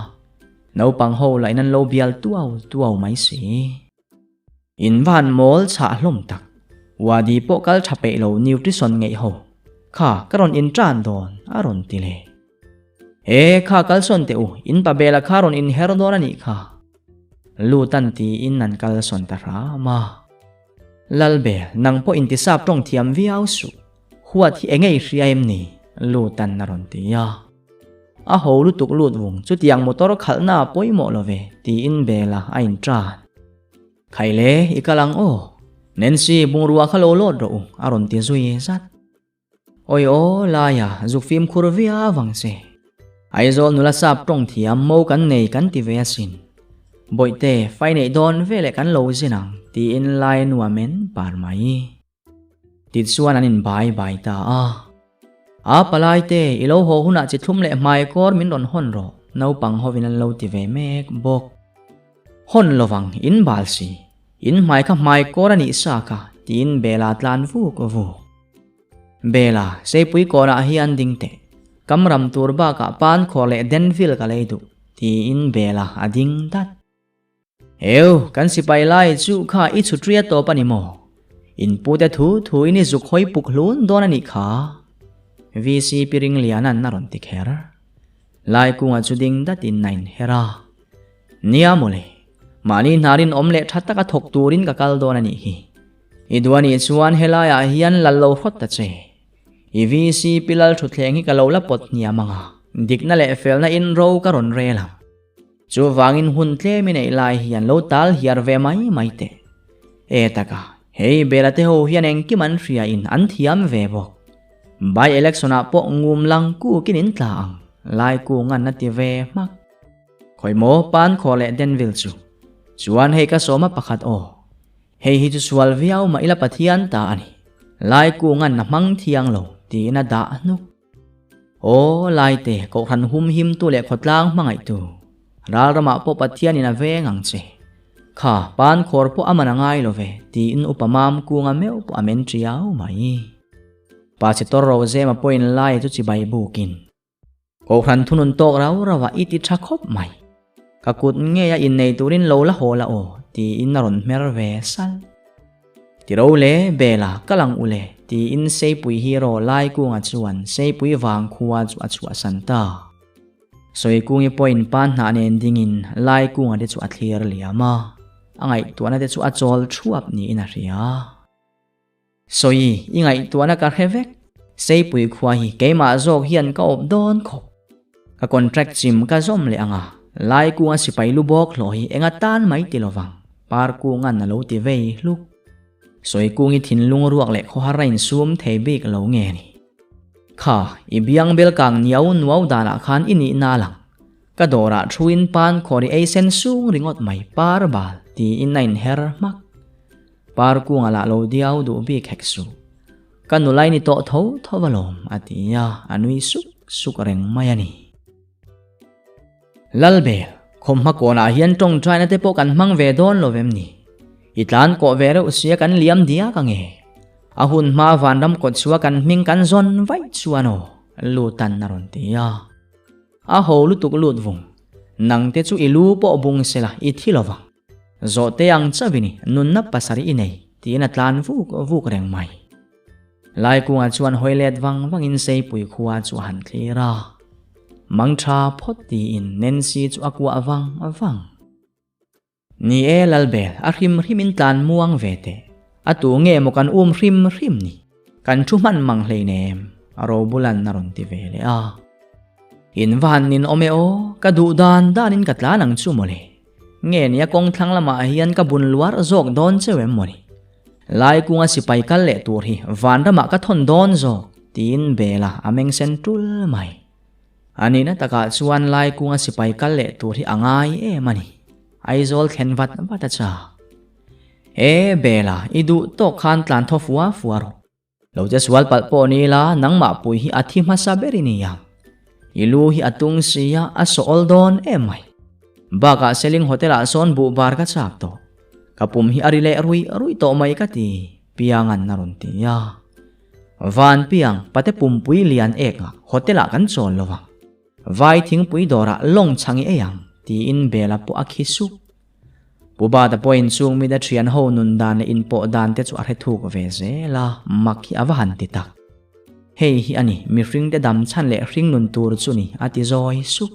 No pang ho lai nan lo bial tuaw mai si. In van mol cha hlom tak. Wadi po kal chape lo nutrition ngei ho. Ka karon in tran don aron tile. Kha kal son te in pa bela karon in herdon ani kha. Lutan ti in nan kal son ta ma. Lalbel nang po intisap tong thiam viau su. Huat hi engei riaim ni lutan naron tiya. Ho lutuk lut wung chu tiang motor khalna poimo love ti in bela ain tran. Khaile ikalang Nancy bungrua khalo lot ro aron ti zui zat. Laya zuk film khurvia wangse. Aizol nula sap tong thiam mo kan nei kan ti vesin. Boite fai nei don vele kan lo zinang ti in lai nuwa men par mai. Tit suan anin bai ta palai te ilo ho huna chi thum le mai kor min ron hon ro. Nau pang hovin an lo ti ve mek bok. Hon lovang in bal si. In mai ka mai kor ani sa ka ti in bela tlan vu ko vu. Bela sei pui kora hi an ding te. Kamram turba ka pan khole denville ka leidu ti in bela ading dat. Kan sipai lai chu kha i chutria to pani mo. in pute thu ini zuk hoi puk hlun don ani kha VC piring lianan naron tikher lai kunga chuding datin nain hera nia mole mani narin omle thatta ka thok turin ka kal don ani hi idwani chuan helaya hian lallo hot ta che VC pilal thuthleng hi kalola pot nia manga dikna le felna in ro ka ron relam chu wangin hun tle mi nei lai hian lo tal hiar ve mai te e taka hei belate ho hian engki man ria in an thiam ve bok by election a po ngum lang ku kinin tlang lai ku ngan na ti ve mak khoi mo pan khole denville chu chuan hei ka soma pakhat o hei hi chu swal viau ma ila pathian ta ani lai ku ngan na mang thiang lo ti na da nu o lai te ko khan hum him tu le khotlang mangai tu ral rama po pathian ina ve ngang che kha pan khor po amana ngai lo ve ti in upamam ku nga meu po amen triau mai pasitor roze ma point lai chu chi bai bukin ko khan thunun tok rau rawa iti thakop mai kakut nge ya in nei turin lo la hola o ti in naron mer ve sal ti ro le bela kalang ule ti in sei pui hero lai ku nga chuan sei pui wang khuwa chu achua santa soi ku ngi point pan na nen dingin lai ku nga de chu athlir liama angai tuana de chu achol thuap ni ina ria soi ingai tuana ka hevek sei pui khwa hi keima zok hian ka op don khop ka contract chim ka zom le anga lai ku nga sipai lu bok lo hi enga tan mai tilowang par ku nga na lo ti vei luk soi ku ngi thin lung ruak le kho harain sum thei bik lo nge ni kha ibiang bel kang niau nuau dana khan ini na lang ka dora thuin pan khori ei sen sung ringot mai par bal ti in nain her mak par ku nga la lo diau du bi kheksu kanulai ni to tho thovalom atia anui suk reng mayani lalbel khom ma kona hian tong trai na te po kan mang ve don lovem ni itlan ko vere usia kan liam dia ka nge ahun ma vandam ko chua kan ming kan zon vai chuano lutan naron tia a ho lutuk lut vung nang te chu ilu po bung sela I thilova zo te ang chavini nun na pasari inei ti na tlan vuk reng mai lai ku nga chuan hoilet wang in sei pui khuwa chu han thlira mangtha photi in nensi chu akwa awang ni e lalbel a hrim in tlan muang vete atu nge mo kan hrim ni kan thu man mang hleinem aro bulan naron ti vele a in van nin omeo ka du dan in katla nang chu mole nge nia kong thlang lama hian ka bun luar zok don chewem moni lai ku nga sipai kal le tur hi van rama ka thon don zo tin bela ameng sentul mai ani na taka chuan lai ku nga sipai kal le tur hi angai e mani aizol khenvat bata cha e bela idu to khan tlan thofua fuaro lo jeswal palpo ni la nangma pui hi athi ma saberi ni ya ilu hi atung siya aso oldon e mai baka selling hotel a son bu bar ka chap to kapum hi arile rui to mai ka ti piangan naron ti ya van piang pate pumpui lian ek hotela kan chon lowang vai thing pui dora long changi eyang ti in bela po akhisu puba da point chung mi da thian ho nun dan in po dan te chu a thuk ve ze la makhi awahan ti tak hei hi ani mi ring te dam chan le ring nun tur chu ni ati zoi su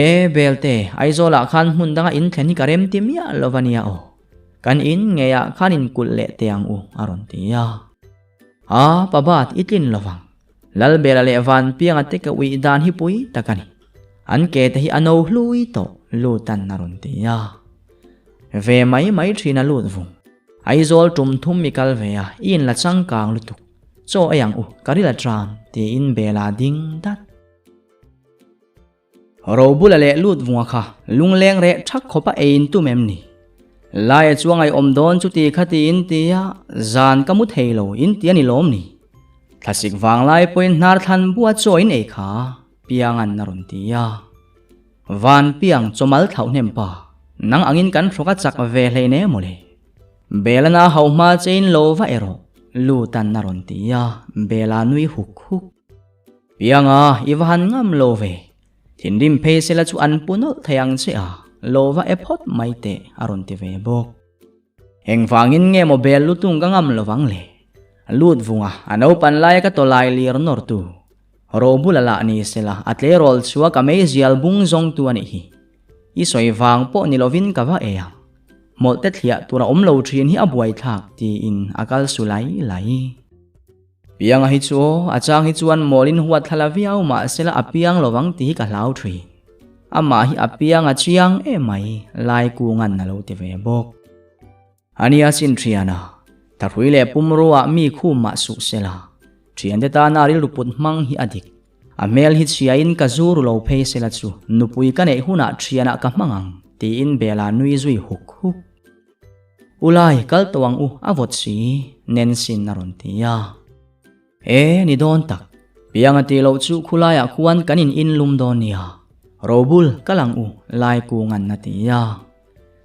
e belte aizola khan mun danga in theni karem timia lovania o kan in ngeya khanin kul le teang u aron ti ya a pabat itlin lowang lal bela le van piang ate ka wi dan hi pui takani an ke te hi ano hlui to lutan naron ti ya ve mai thina lut vung aizol tum thum mikal ve ya in la chang kang lutuk cho ayang u karila tram ti in bela ding dat robula le lut vunga kha lungleng re thak khopa ein tu mem ni lai chuangai omdon chu ti khati in tia zan kamut heilo in tia ni lom ni thasik wang lai point nar than bua choin e kha piangan naron tia van piang chomal thau nem pa nang angin kan throka chak ve hle mole belana hauma chain lova ero lutan naron tia bela nui huk pianga iwan ngam love thindim phe sela chu an punol thayang che a lova ephot maite aron ti ve bok Heng fangin nge mo bel lutung ka ngam lovang le. Lut vunga ano panlay ka tolay lir nortu. Robu lala ni sila at le rol suwa kamay zial bung zong tuan ihi. Isoy vang po nilovin ka va eyang. Moltet hiya tura umlo trin hi abuay thak ti in akal sulay lay. Piang hitsuo achang hitsuan molin huat halaviaw ma sila apiang lovang ti ka lau tri. Ama hi apiang achiang emay lay kungan na lo ti vebok. Ania sin triana. Tarhui le pumruwa mi khu ma su sela. Trian de ta naril luput mang hi adik. Amel hit siyain ka zuru lo pay sela chu. Nupui ka ne huna triana ka mangang. Ti in bela nui zui huk huk. Ulay kal tuwang avot si nensin naron tiya. Ni don tak. Piang ati lo chu kulaya kuan kanin in lumdon niya. Robul kalang lay kungan na tiya.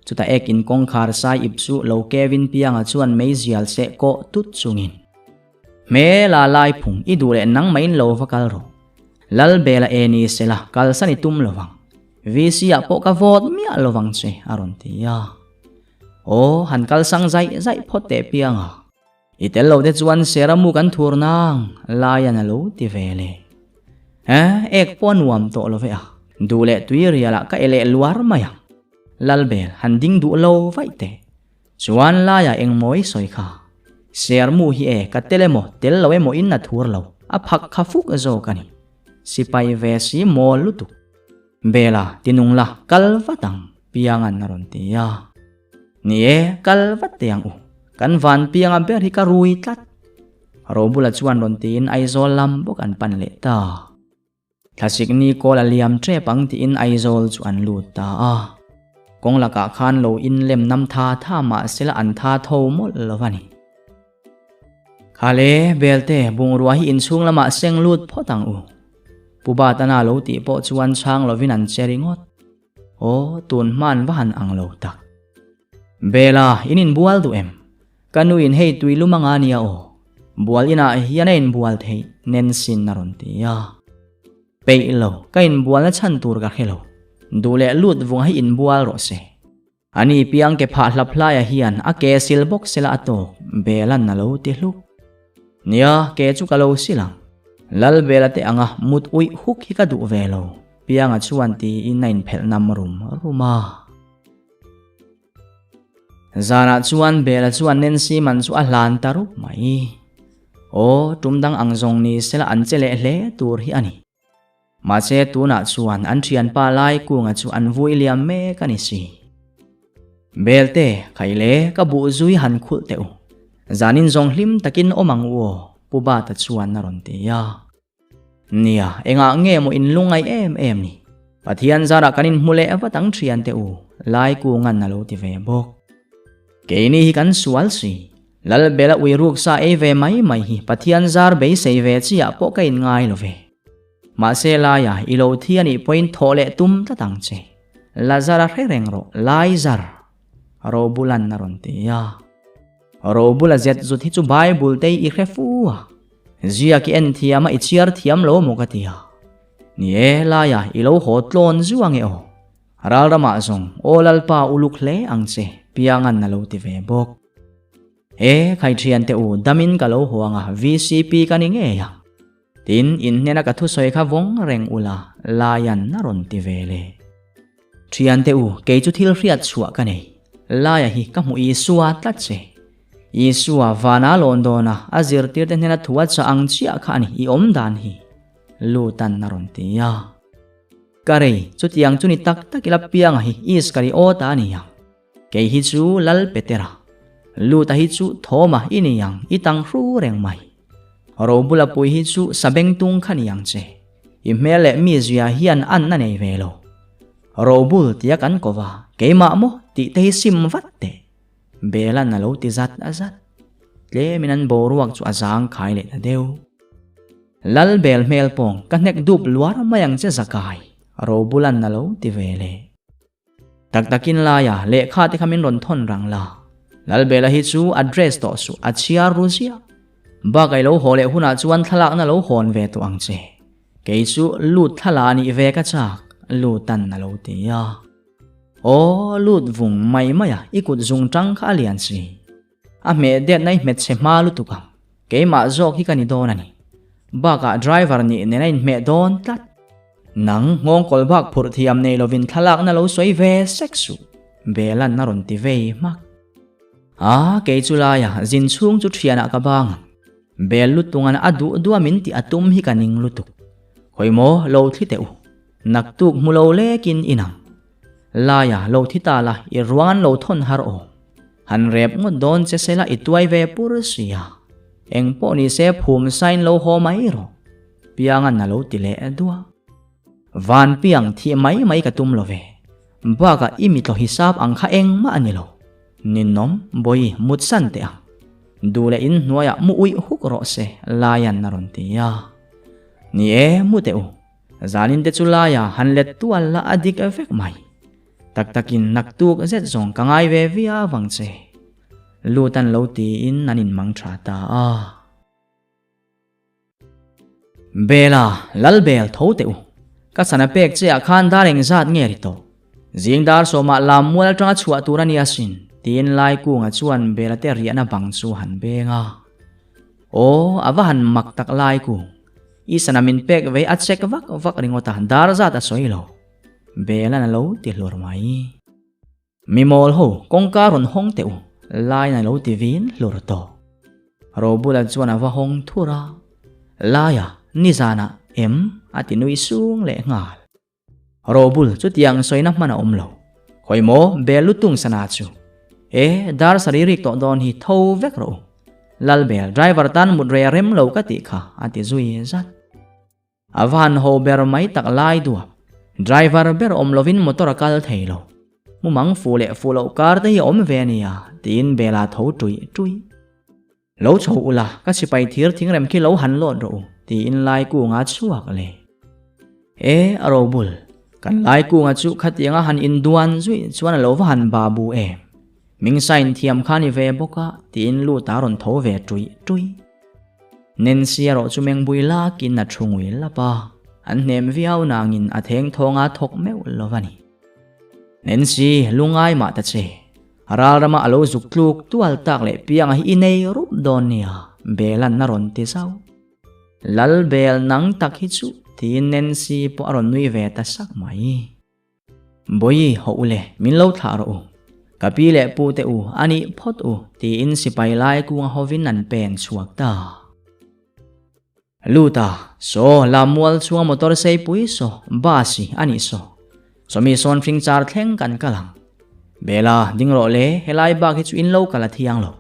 Chuta ekin kong karsay ipsu lo Kevin piang chuan may zial se ko tutsungin. Me lalay pung idule nang main lo vakal ro. Lal bela ni sila kalsan itum lovang. Visia po ka vot mia lovang se aron tiya. Han kalsang zay pote piang Itel lo de chuan seramu kan thur nang layan lo ti vele. Ek pon wam to lo ve Dule tuiriala ka ele luar mayang. Lalbel handing du lo vaite. Chuan laya eng moi soi kha. Sermu hi ka telemo tel lo mo in na thur lo. Aphak khafuk zo kani. Sipai ve si mo lutu. Bela tinungla kalvatang piangan naron tiya. Ni kalvat tiang kan van piang ber hi ka rui tat. Robula chuan ron tin aizol lambok an panle ta. Klasik ni ko la liam tre pang ti in aizol chuan lut ta Kong laka khan lo in lem nam tha ma sila an tha tho mol lovani. Khale belte bungrua hi in chung lama seng lut photang Puba tana lo ti po chuan chang lovin an cheringot. Tun man van ang lo tak. Bela inin bual du em. Kanuin hei tui lumanga niya Bual ina hianain bual thei nensin naron tiya. Pei lo kain bual na chantur ka khelo. Dule lut vung hi in bual ro se. Ani piang ke pha hlaplaya hian a ke silbok sila ato belan na lo ti hluk. Nia ke chu ka lo silang. Lal bela te anga mut ui huk hi ka du velo. Piang a chuan ti in nain phel nam ruma. Zana chuan bela chuan nensi man chu a hlan tarup mai. Tumdang angzong ni sila an chele hle tur hi ani. Mache tuna chuan an thian pa lai kunga chu an vui liam me kanisi. Belte khaile ka bu zui han khul teu. Zanin zong hlim takin omang puba ta chuan naron tiya. Nia enga nge mo in lungai em ni. Pathian zara kanin mule avatang thian teu lai kungan na lo ti ve bok. Keini hi kan sual si. Lal bela ui ruk sa ve mai hi pathian zar be sei ve chia po kain ngai lo ve. Maselaya ilo thiani point thole tum tatang che. Lazara rengro lai zar. Robulan naron tiya. Robula zet zut hi chu Bible te I refu. Zia ki en thiama ichiar thiam lo mo katia. Ni laya ilo hotlon zuange Ral rama zong olalpa uluk le ang che piangan na lo ti ve bok. Khai thian te damin ka lo huanga VCP kaninge ya. Tin in nena ka thu soi kha vong reng ula layan naron ti vele. Thian te ke chu thil riat chua ka nei. Laya hi ka mu Isua tlat che. Isua vana londona azir tir te nena thuwa cha ang chia kha ni I om dan hi. Lutan naron ti ya. Karei chu tiang chu ni tak takila piang hi is kari ota ni yang. Ke hi chu lal petera. Luta hi chu thoma ini yang itang ru reng mai. Robula pui hi chu sabeng tung khan yang che. Imele mi zia hian an na nei velo. Robul tia kan kova keima mo ti te sim vatte. Bela na lo ti zat azat. Le minan boruak chu azang khai le na deu. Lal bel mel pong kanek dup luar mayang che zakai. Robulan na lo ti vele. Taktakin laya le kha ti khamin ron thon rang la. Lal bela hi chu address to su achia rusia. Bagay lo hole huna chuan thalak na lo hon ve to ang che. Ke chu lut thala ni ve ka chak lutan na lo ti ya. ô lụt vùng mày mày à ít cụt dùng trắng khá liền gì à mẹ đẹp này mẹ xem ma lụt tụ cả cái mà dọc hi cái đó này ba cả driver ni nên này mẹ đón tắt nắng ngon col bạc phur thiam này lovin thalak na lo xoay về sexu về lan na ron ti về mak à cái chú la ya zin chung chú thiana ka bang về lụt tungan adu dua min ti atum hi kaning lutuk khoi mo lo thi teu nak tuk mu lo le kin inang la ya lo thi ta la i ruan lo thon har o han rep ngon don che sela i tuai ve pur sia eng po ni se phum sign lo ho mai ro piangan na lo ti le dua van piang thi mai ka tum lo ve ba ka imi to hisap ang kha eng ma ani lo nin nom boi mut san te ang du le in noya mu ui huk ro se layan na ron ti ya ni e mu te u zanin te chulaya han let tu alla adik efek mai tak takin naktuk zet zong kangai ve via wangche lutan lo ti in nanin mang tha ta a bela lalbel tho te u ka sana pek che akhan dareng zat nge ri to jingdar soma lam mual tanga chua turani asin tin lai ku nga chuan bela te riana bang chu han benga o awahan mak tak lai ku isanamin pek ve achek vak ringota dar za ta soilo bela na lo ti hlor mai mimol ho kongka ron hong teu lai na lo ti vin hlor to robula chuan awa hong thura laya nizana em atinui sung le ngal robul chu tiang soina mana omlo khoimo belutung sana chu e dar saririk to don hi tho vek ro lalbel driver tan mudre rem lo ka ti kha ati zui zat avan ho ber mai tak lai du driver ber om lovin motor kal theilo mumang fulo kar te om ve nia tin bela tho tui lo chho ula ka sipai thir thing rem ki lo han lo ro tin lai ku nga chuak le e arobul kan lai ku nga chu khatianga han in duan zui chuan lo wa han babu e ming sain thiam khani ve boka tin lu taron tho ve tui nen siaro chumeng buila kin na thungui la pa an nem viau nangin a theng thonga thok meu lovani nen si lungai ma ta che haral rama alo zukluk tual tak le piang hi inei rup don nia belan na ron ti sau lal bel nang tak hi chu tin nen si po aron nui ve ta sak mai boi ho ule min lo tha ro kapi le pu te u ani phot u ti in sipai lai ku hovin an pen chuak ta luta so lamual chuang motor sei pui so basi ani so mi son fing char thleng kan kalang bela dingro le helai ba ki chu in lo kala thiang lo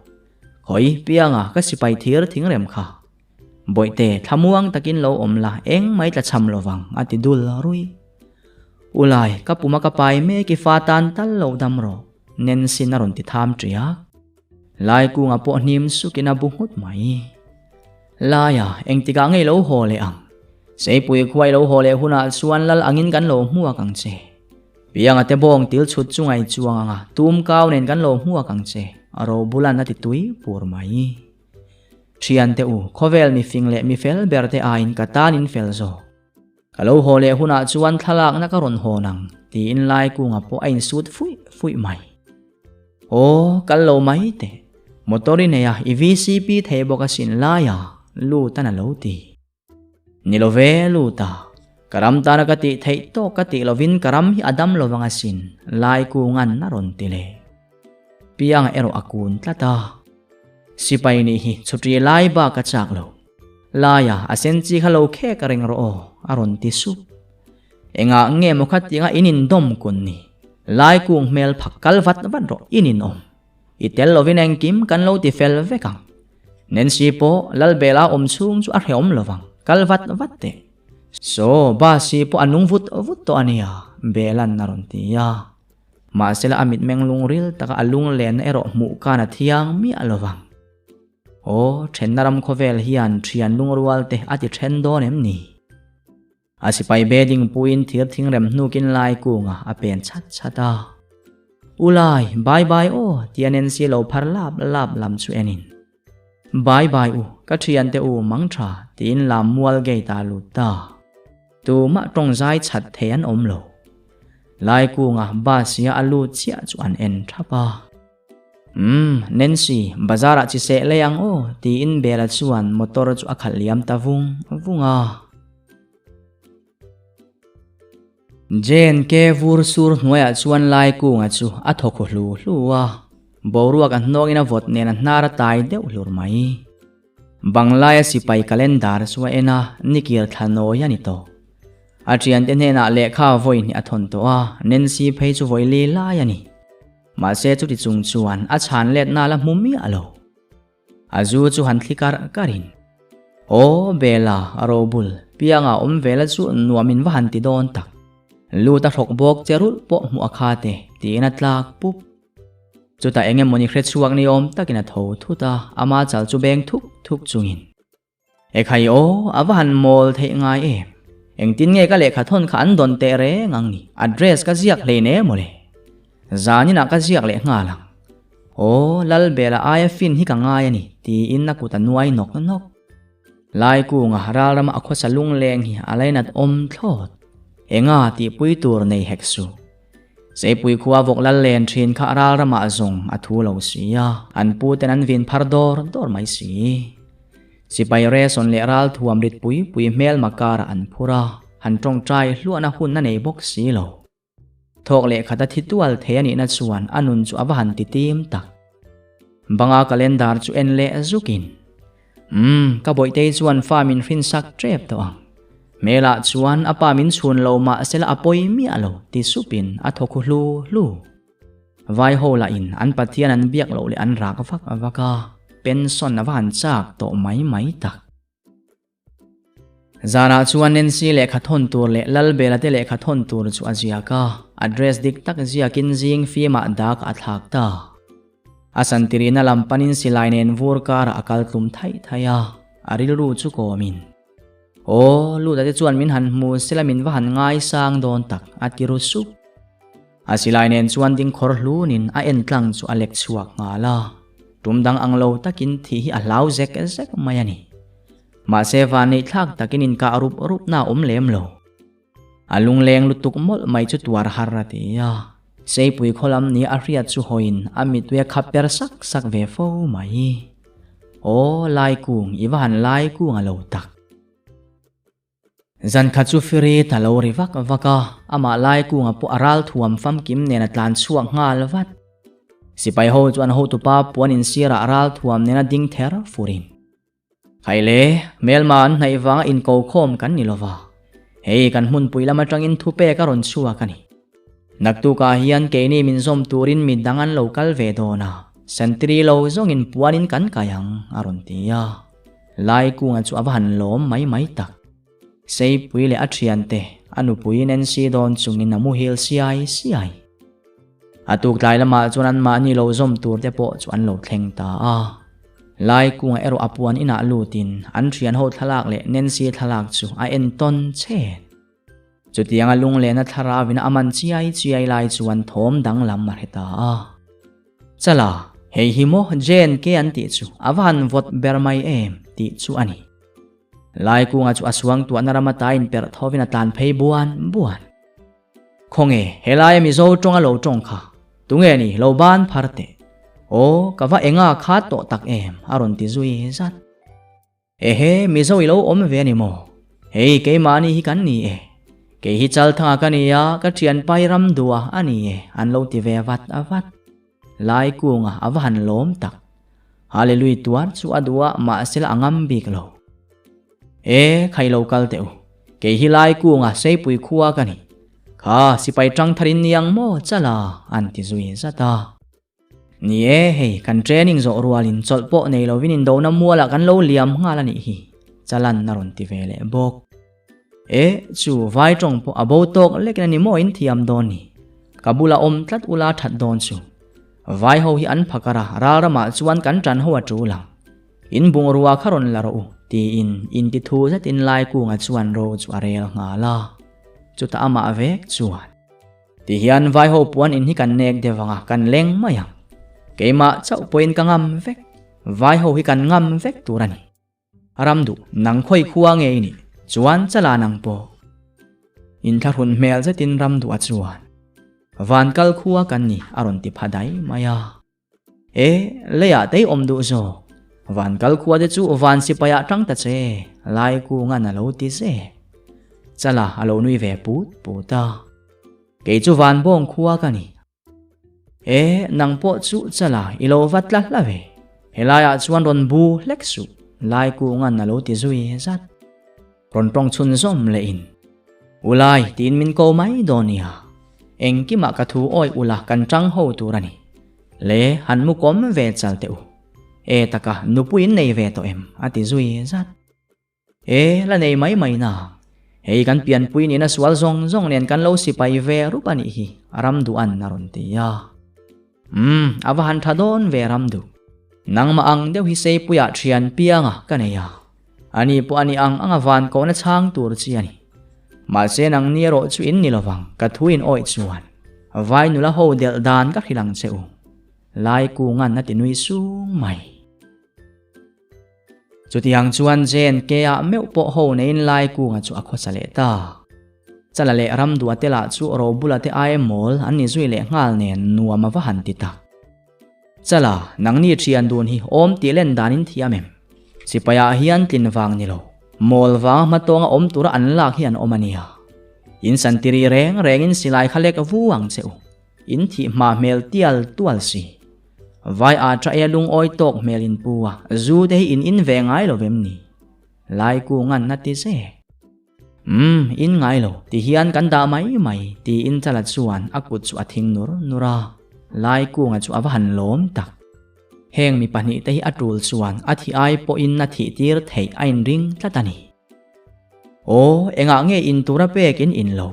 khoi pianga ka sipai thir thing rem kha boite thamuang takin lo omla eng mai ta cham lowang ati dul rui ulai ka puma ka pai me ki fatan tal lo damro nen sinaron ti tham tria lai ku nga po nim su kina bunghut mai laya eng tika ngei lo ho le ang sei pui khwai lo ho le huna suan lal angin kan lo hmuwa kang che pianga te bong til chut chungai chuanga tum kaw nen kan lo hmuwa kang che aro bulan na ti tui pur mai thian te u khovel mi fing le mi fel berte a in katanin fel zo kalo ho le huna chuan thalak na ka ron ho nang ti in lai ku nga po ain sut fui mai o kal lo mai te motori ne ya evcp the boka sin la ya lu ta na lo ti ni lo ve lu ta karam ta na ka ti thei to ka ti lovin karam hi adam lo wanga sin lai ku ngan na ron ti le piang ero akun tlata sipai ni hi chutri lai ba ka chak lo la ya asen chi khalo khe ka reng ro aron ti su enga nge mo khat tinga inin dom kun ni lai ku mel phakal vat ro inin om itel lovin eng kim kan lo ti fel vekang nen si po lal bela om chung chu a hreom lowang kalvat vatte so ba si po anung vut to ania belan naron ti ya ma sela amit menglung ril taka alung len ero mu kana thiang mi alowang o thennaram khovel hian thian lung rual te ati then don em ni asipai beding puin thir thingrem hnukin lai ku nga a pen chata ulai bye o tianen si lo phar lap lam chu enin bye u ka thian te u mangtha tin lam mual ge ta lu ta tu ma tong zai chat thean om lo lai ku nga ba sia alu chia chu an en thapa Nancy bazara chi se leyang o ti in bela chuan motor chu akhal liam ta vunga Jen ke vur sur hnuaya chuan lai ku nga chu a thokhu hluwa boruak an hnongin a vot nen an hnara tai deuh hlur mai Banglaya sipai kalendar suwa ena nikir thano yani to Atrian ten hena lekha voi ni athon to a Nancy phei chu voi le la yani ma se chu ti chung chuan a chan let na la mummi alo azu chu han thlikar karin o bela arobul pianga vela chu nuamin wa han ti don tak lu ta thok bok cherul po mu akhate ti na tlak pup chuta engem moni khret chuak ni takina tho thuta ama chal chu beng thuk chungin ekhai o awan mol thei ngai engtin nge ka lekha thon kha an don te re ngangni address ka ziak le ne mole zani na ka ziak le nga lang o lal bela ai fin hi ka ngai ani ti in na kuta nuai nok lai ku nga haral rama akho salung leng hi alainat thlot enga ti pui tur nei heksu sei pui khuwa vok lal len thin kha aral rama zong athu lo sia an pu ten an vin phardor mai si sipai re son le ral thuam rit pui mel makara an phura han tong trai hluana hun na nei bok si lo thok le khata thitual theani na chuan anun chu awan ti tim tak banga calendar chu en le azukin ka boite chuan famin rin sak trep to ang mela chuan apa min chhun lo ma sela apoi mi alo ti supin a thokhu hlu vai hola in an pathian an biak lo le an rak vak avaka pension na van chak to mai tak zara chuan Nancy le khathon tur le lal bela te le khathon tur chu aziaka address dik tak ziakin jing fi ma dak athak ta asantirina lampanin silainen vurkar akal tum thaya aril ru chu komin o lu da te chuan min han mu silamin wa han ngai sang don tak atiru su asilainen chuan ding khor hlunin a entlang chu alek chuak ngala tumdang anglo takin thi hi alau zek mayani ma seva nei thak takin in ka rup na lem lo alung leng lutuk mol mai chu tuar harratia sei pui kholam ni ariat chu hoin amit we khaper sak ve fo mai o lai kung iwan lai kung alo tak zan khachu firi talo ri vaka ama lai kung apo aral thuam fam kim nena tlan chuak ngal wat sipai ho chuan ho tu pa puan in sira aral thuam nena ding ther furin khaile melman nei wanga in ko khom kan ni lova hei kan mun puilama tangin thupe ka ron chuwa kani naktu ka hian ke ni min zom turin mi dangan local ve dona sentri lo zong in puanin kan kayang aron tia lai kunga chu awan lom mai tak sei puile athiante anu pui Nancy don chungin namu hil siai atuk lai lama chuan ma ni lo zom tur te po chuan lo thleng ta lai kunga ero apuan ina lutin an thian ho thalak le Nancy thalak chu a en ton che chutianga lung le na thara wina aman chiai lai chuan thom dang lam ma heta chala hei hi mo jen ke an ti chu awan vot ber mai ti chu ani lai kunga chu aswang tu anarama ta in per thovina tan phei buan khonge helai mi zo tonga lo tong kha tunge ni lo ban pharte o kawa enga kha to tak aron ti zui zat he mi zo ilo ve ni mo hei ke mani hi kan ni ke hi chal thanga kania ka thian pai ram duwa ani an lo ti ve wat awat lai kunga awan lom tak hallelujah tuan chu adua ma sel angam bik lo khai local teu ke hi lai kunga sei pui khuwa kani kha sipai tang tharin niang mo chala an ti zui zata ni hei kan training zo rualin cholpo nei lo winin do na muala kan lo liam ngala ni hi chalan naron ti vele bok chu vai tong po abo tok lekin ni mo in thiam don ni kabula tlat ula that don chu vai ho hi an phakara rarama chuan kan tran ho atu lang in bung ruwa kharon laro ti in ti thu zat in lai kunga chuan ro chu arel ngala chuta ama vek chuan ti hian vai ho puan in hi kan nek dewanga kan leng mayang keima chau point ka ngam vek vai ho hi kan ngam vek turani aramdu nang khoi khuwa nge ni chuan chala nang po in tharun mel zatin ram du achuan van kal khuwa kan ni aron ti phadai maya leya tei omdu zo van kal khuwa de chu van sipaya tang ta che lai ku nga na lo ti se chala alo nui ve put puta ke chu van bong khuwa ka ni nang po chu chala ilo vatla la ve helaya chuan ron bu leksu lai ku nga na lo ti zui zat ron tong chun zom le in ulai tin min ko mai donia engki ma ka thu oi ula kan tang ho turani le han mu kom ve chal teu taka nupuin nei ve to em ati zui zat la nei mai na hei kan pian puin ina swal zong nen kan lo si pai ve rupani hi aram du an naron ti ya avahan thadon ve ram du nang ma ang deu hi sei puya thian pianga kaneya ani pu ani anga van ko na chang tur chi ani ma se nang ni ro chu in ni lowang ka thuin oi chuan vai nula ho del dan ka khilang cheu lai ku ngan na tinui su mai chutiang chuan jen ke a meu po ho nein lai ku nga chu akho chale ta chala le ram du atela chu ro bulate ai mol ani zui le ngal nen nuama wa han ti ta chala nangni thian dun hi om ti len danin thiamem sipaya hian tin wang ni lo mol wang matonga om tura an lak hian omania in santiri reng in silai khalek vuang cheu in thi ma mel tial tual si vai a tra elung oi tok melin puwa zu de in ve ngai lo vem ni lai ku ngan na ti se in ngai lo ti hian kan da mai ti in chala chuan akut chu athing nura lai ku nga chu awan lom tak heng mi pani te hi atul chuan athi ai po in na thi tir thei ain ring tlatani enga nge in tura pek in lo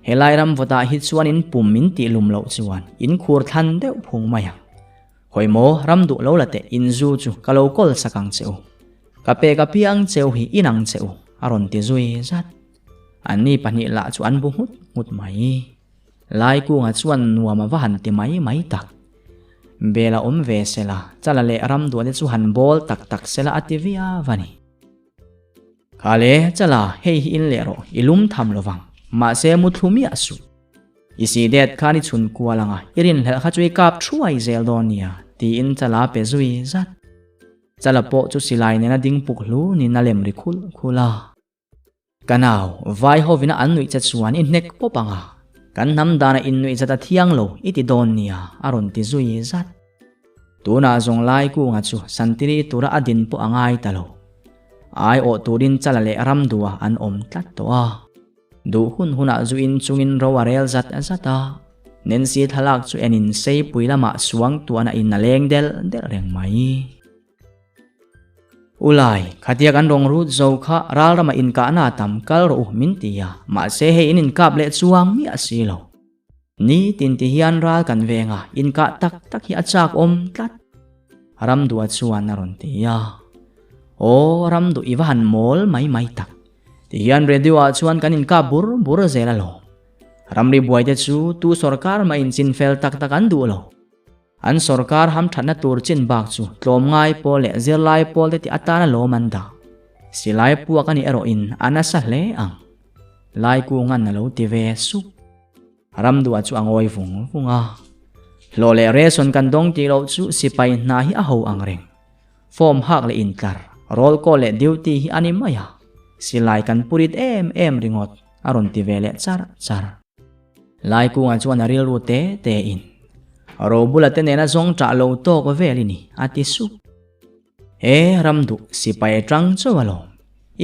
helai ram vota hi chuan in pum min ti lum lo chuan in khur than deuh phung maya hoimo ram du lo late in zu chu kalo kol sakang cheu kape ka piang cheu hi inang cheu aron ti zui zat ani pani la chu an bu mut mai lai ku nga chuan nuama wa han ti mai tak bela ve sela chala le ram du le chu han bol tak sela ativia vani khale chala hei in le ro ilum tham lowang ma se muthumi asu isi det khani chun kualanga irin hel khachui kap thuai zeldonia ti in chala pe zui zat chala po chu silai nena ding puklu ni nalem ri khula kanau vai hovina annui cha chuan in nek popanga kan nam dana in nui chata thiang lo iti donia aron ti zui zat tuna zong lai ku nga chu santiri tura adin po angai talo ai o turin chala le ram duwa an om tlat to du huna zu in chungin ro arel zata nen si thalak chu enin sei puilama suang tuana in naleng del reng mai ulai khatia kan rong ru zo kha ral rama in ka na tam kal ro min tia ma se he in kap le chuang mi asilo ni tin ti hian ral kan venga in ka tak hi achak om tlat ram du chuan naron tia ram du iwan mol mai tak ti hian radio chuan kan in ka bur zela lo ramri buai te chu tu sarkar ma in chin fel tak an du lo an sarkar ham thana tur chin bak chu tlom ngai pol le zirlai pol te ti atana lo manda silai puak ani ero in anasa hle ang lai ku ngan na lo ti ve su ram du chu angoi funga lo le reson kan dong ti lo chu sipai na hi a ho ang reng form hak le in tlar rol ko le duty hi ani maya silai kan purit em ringot aron ti ve le char lai ku nga chuan aril ru te in ro bulate nena zong tra lo to ko velini ati su ramdu sipai tang chawalo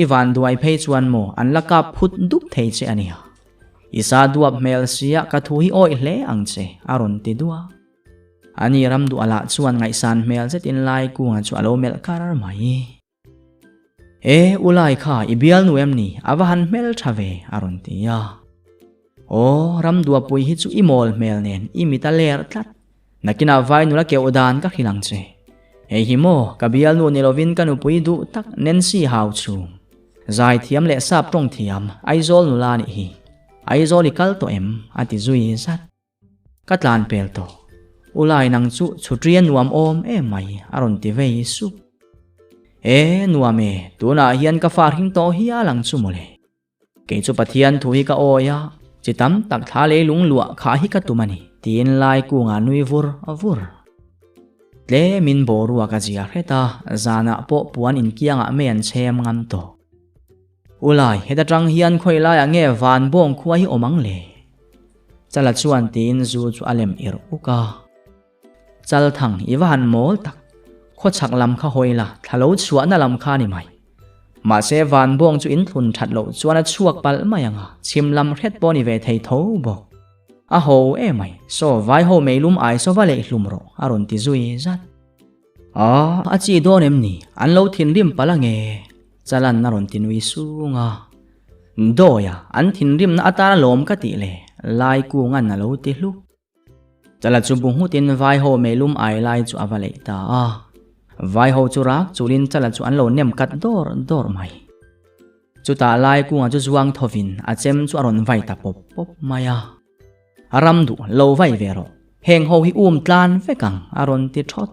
iwan duai phei chuan mo an laka phut dup thei che ania isa duap mel sia ka thu hi oi hle ang che aron ti dua ani ramdu ala chuan ngai san mel set in lai ku nga chu alo mel karar mai ulai kha ibial nuem ni awahan mel thave aron ti ya ramdu apui hi chu imol mel nen imita ler tlat nakina vai nula ke odan ka khilang che himo kabial nu nilovin kanu pui du tak nensi hau chu zai thiam le sap tong thiam aizol nula ni hi aizol ikal to em ati zui zat katlan pel to ulai nang chu chutrian nuam om mai aron ti vei su nuame tuna hian ka far hing to hi alang chu mole ke chu pathian thu hi ka oya chitam tak tha le lung lua kha hi ka tumani tin lai ku nga nui vur avur le min borua ka jia hreta zana po puan in kianga me an chem ngam to ulai heta tang hian khoi lai ange van bong khuai hi omang le chala chuan tin zu chu alem ir uka chal thang iwan mol tak kho chak lam kha hoila thalo chuan na lam kha ni mai ma se van bong chu in thun that lo chuan a chuak pal mayanga chim lam hret poni ve thei tho bo a ho e mai so vai ho meilum ai so vale hlum ro aron ti zui zat a chi don em ni an lo thin rim palange chalan naron tinui sunga doya an thin rim na atara lom ka ti le lai ku ngan na lo ti hlu chala chu bu hutin vai ho meilum ai lai chu avale ta vai ho chu rak chulin chala chu an lo nem kat dor mai chu ta lai ku nga chu zuang thovin a chem chu aron vai ta pop maya aram du lo vai vero heng ho hi tlan vekang aron ti thot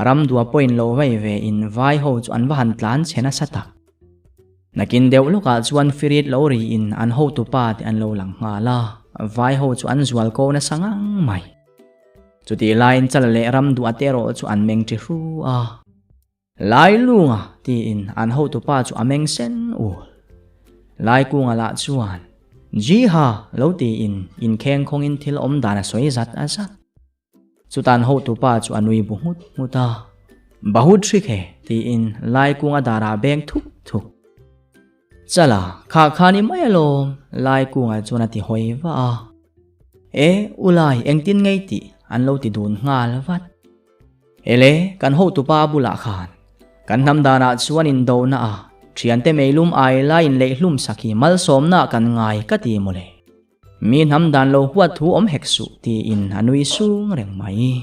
aram du a point lo vai ve in vai ho chu an van tlan chena satak nakin deuh loka chuan firit lo ri in an ho tu pa ti an lo lang nga la vai ho chu an zual ko na sangang mai chu ti line chala le ram du atero chu an meng ti ru lai lunga ti in an ho tu pa chu ameng sen lai ku nga la chuan ji ha lo ti in kheng khong in thil om dana soi zat asa chu tan ho tu pa chu anui bu muta bahut thrik he ti in lai ku nga dara beng thuk chala kha ni mai lo lai ku nga chuna ti hoi wa ulai engtin ngei ti an lo ti dun ngal wat ele kan ho tu pa bula khan kan nam dana chuan in do na thiante meilum ai lain le hlum saki mal somna kan ngai ka ti mole mi nam dan lo huat thu om heksu ti in anui sung reng mai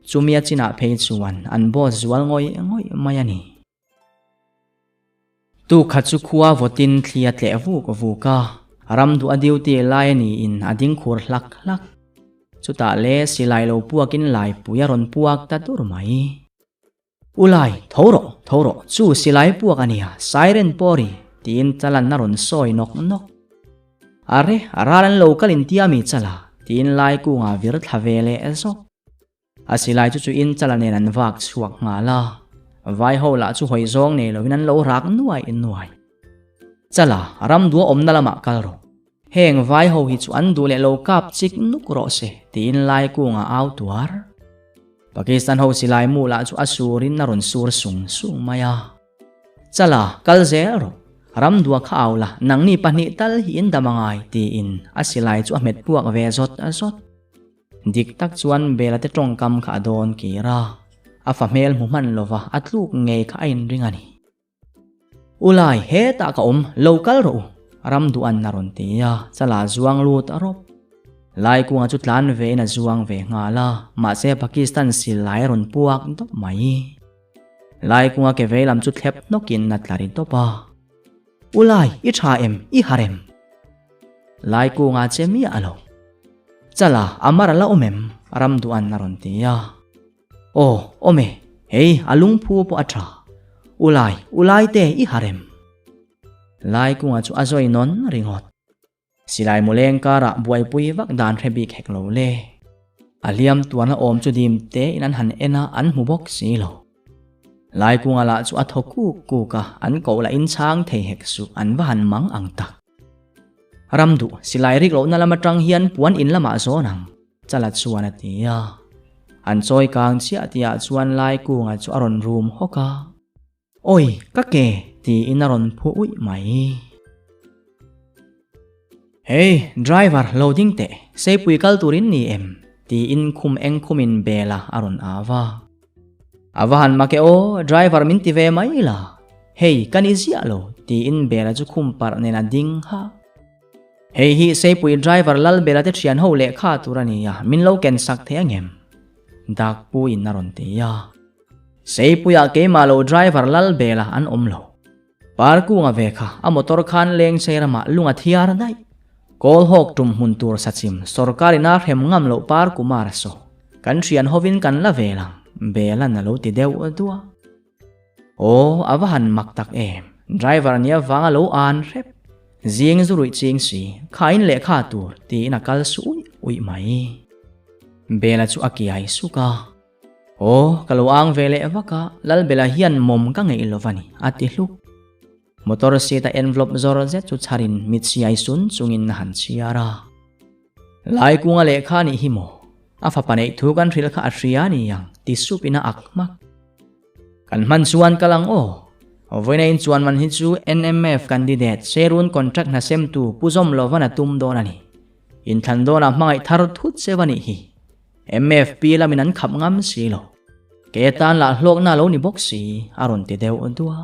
chumia china phei chuan an bo zual ngoi mayani tu khachu khuwa votin thlia tle vu ka ram du adiu ti lai ni in ading khur hlak chuta le silai lo puakin lai puyaron puak ta tur mai ulai thoro chu silai puak ania siren pori tin chalan naron soi nok are araran local in tiami chala tin lai ku nga vir thavele eso asilai chu in chalane nan wak chuak nga la vai ho la chu hoi zong ne lo hinan lo rak nuai chala ram du om nalama kalro heng vai ho hi chu an du le lo kap chik nuk ro se tin lai ku nga au tuar Pakistan ho silai mu la chu asurin naron sur sung maya chala kal zero ram du khaw la nang ni pani tal hi in damangai ti in asilai chu amet puak ve zot dik tak chuan bela te tong kam kha don ki ra afa mel mu man lova atluk ngei kha in ringani ulai he ta ka local ro ram du an naron ti ya chala zuang lut arop lai ku nga chu tlan ve na zuang ve nga la ma se Pakistan silai ron puak to mai lai ku nga ke velam chu thlep nokin na tlari to pa ulai I tha em I harem lai ku nga chemi alo chala amara la omem ram du an naron ti ya ome hei alung phu po atha ulai te I harem lai ku nga chu azoi non ringot silai muleng kara buai pui vak dan threbi khek lo le aliam tuana om chu dim te inan han ena an hu bok si lo lai ku nga la chu athoku ku ka an ko la in chang thei hek su an van mang ang tak ramdu silai rik lo na lama tang hian puan in lama zo nang chala chuan atia an choi kang chia tia chuan lai ku nga chu aron room hoka oi ka ke ti inaron phu ui mai hey driver loading te sei pui kal turin ni em ti in khum eng khumin bela aron awahan make driver min ti ve mai la hey kan izia lo ti in bela chu khum par nena ding ha hey hi sei pui driver lal bela te thian ho le kha turani ya min lo ken sak the angem dak pu in naron te ya sei puya ke malo driver lal bela an omlo par ku nga ve kha a motor khan leng seirama lunga thiar dai kol hok tum huntur sachim sorkari na hem ngam lo par kumar so kan thian hovin kan la velang bela na lo ti deu adua awahan maktak driver nia wanga lo an rep riêng zurui ching si khain le kha tur ti na kal su ui mai bela chu akiai suka o kaluang vele vaka lal bela hian mom ka ngei lovani ati hluk motor sita envelope zor zet chu charin mitchiai sun chungin han chiara lai kunga le kha ni himo afa panei thu kan thil kha atria ni yang ti supina akmak kan man chuan kalang o voina in chuan man hi chu NMF candidate serun contract na sem tu puzom lovana tum donani in thandona mangai thar thut sewani hi MFP laminan khap ngam silo ketan la hlok na lo ni boxi aron ti deu ondua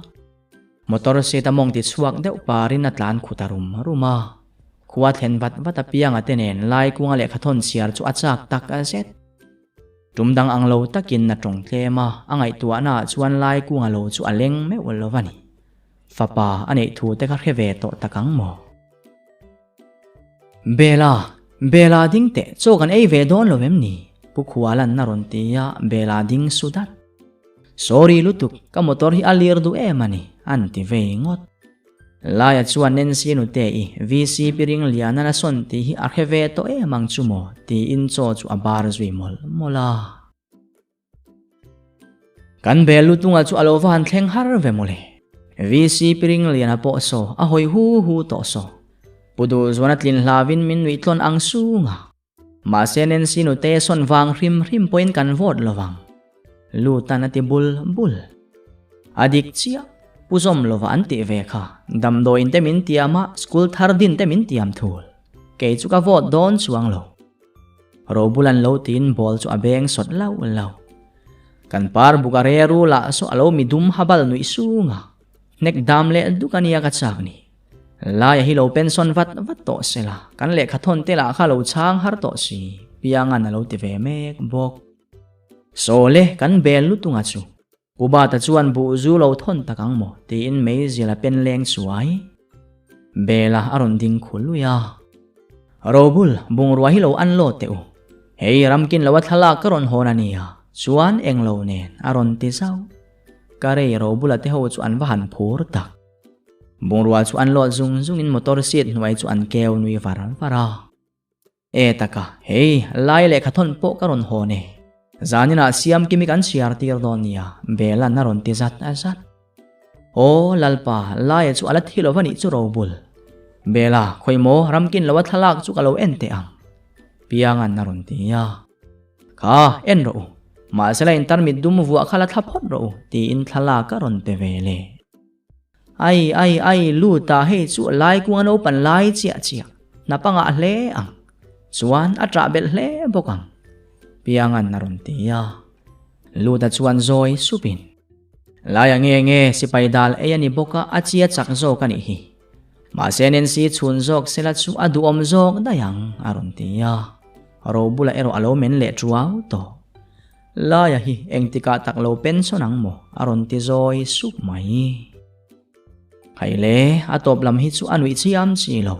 motor sita mong ti chuak deuh parin atlan khutarum ruma khuwa thlen vat vata piang atenen lai kunga le khathon siar chu achak tak a set tumdang anglo takin na tong tlema angai tua na chuan lai kunga lo chu aleng me wolovani fapa anei thu te kha kheve to takang mo bela ding te chokan ei ve don lovem ni pukhualan na ron tia bela ding sudat sorry lutuk ka motor hi alir du emani anti ve ngot laya chuan nen sinu te I VC piring liana na son ti hi arkheve to emang chumo ti in cho chu abar zui mola kan belu tunga chu alovan thleng har ve mole VC piring liana po so a hoi hu to so pudu zwana tlin hlavin min wi tlon ang sunga ma senen sinu te son wang hrim point kan vot lowang lutan ati bul adik chia puzom lova anti ve kha damdo in te min tiama school thar din te min tiam thul ke chu ka vot don chuang lo ro bulan lo tin bol chu abeng sot lau kan par bukareru la so alo midum habal nu isunga nek dam le dukania ka chakni la ya hilo pension vat to sela kan le khathon te la kha lo chang har to si pianga na lo ti ve mek bok so le kan bel lutunga chu uba ta chuan bu zu lo thon takang mo ti in mei zila pen leng chuai bela aron ding khuluya robul bungrua hi lo an lo teu hei ramkin lawat hala karon honania chuan englo nen aron ti sau kare robula te ho chu an van phur tak bungrua chu an lo zung in motor seat nuai chu an keu nui vara e taka hei lai le khathon po karon hone zanina siam kimi kan siar tir donia bela naron ti zat azat o lalpa lai chu ala thilovani chu robul bela khoimo ramkin lawat halak chu kalo ente ang piangan naron tia kha en ro ma sela intar midum vuwa khala thapot ro ti in thala karon te vele ai lu ta he chu lai ku ano pan lai chia napanga hle ang chuan atra bel hle bokang piangan naron tia luta chuan zoi supin laya nge si paidal eyani boka achia chak zo kani hi ma senen si chun zok sela chu adu om zok dayang aron tia ro bula ero alo men le chuaw to laya hi engtika taklo pension ang mo aron ti zoi sup mai khaile atop lam hi chu anui chiam chi lo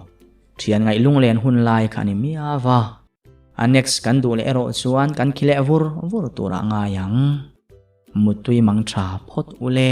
thian ngai lunglen hun lai khani mi awa anex kan du le ero chuan kan khile vur tura nga yang mutui mang tha phot ule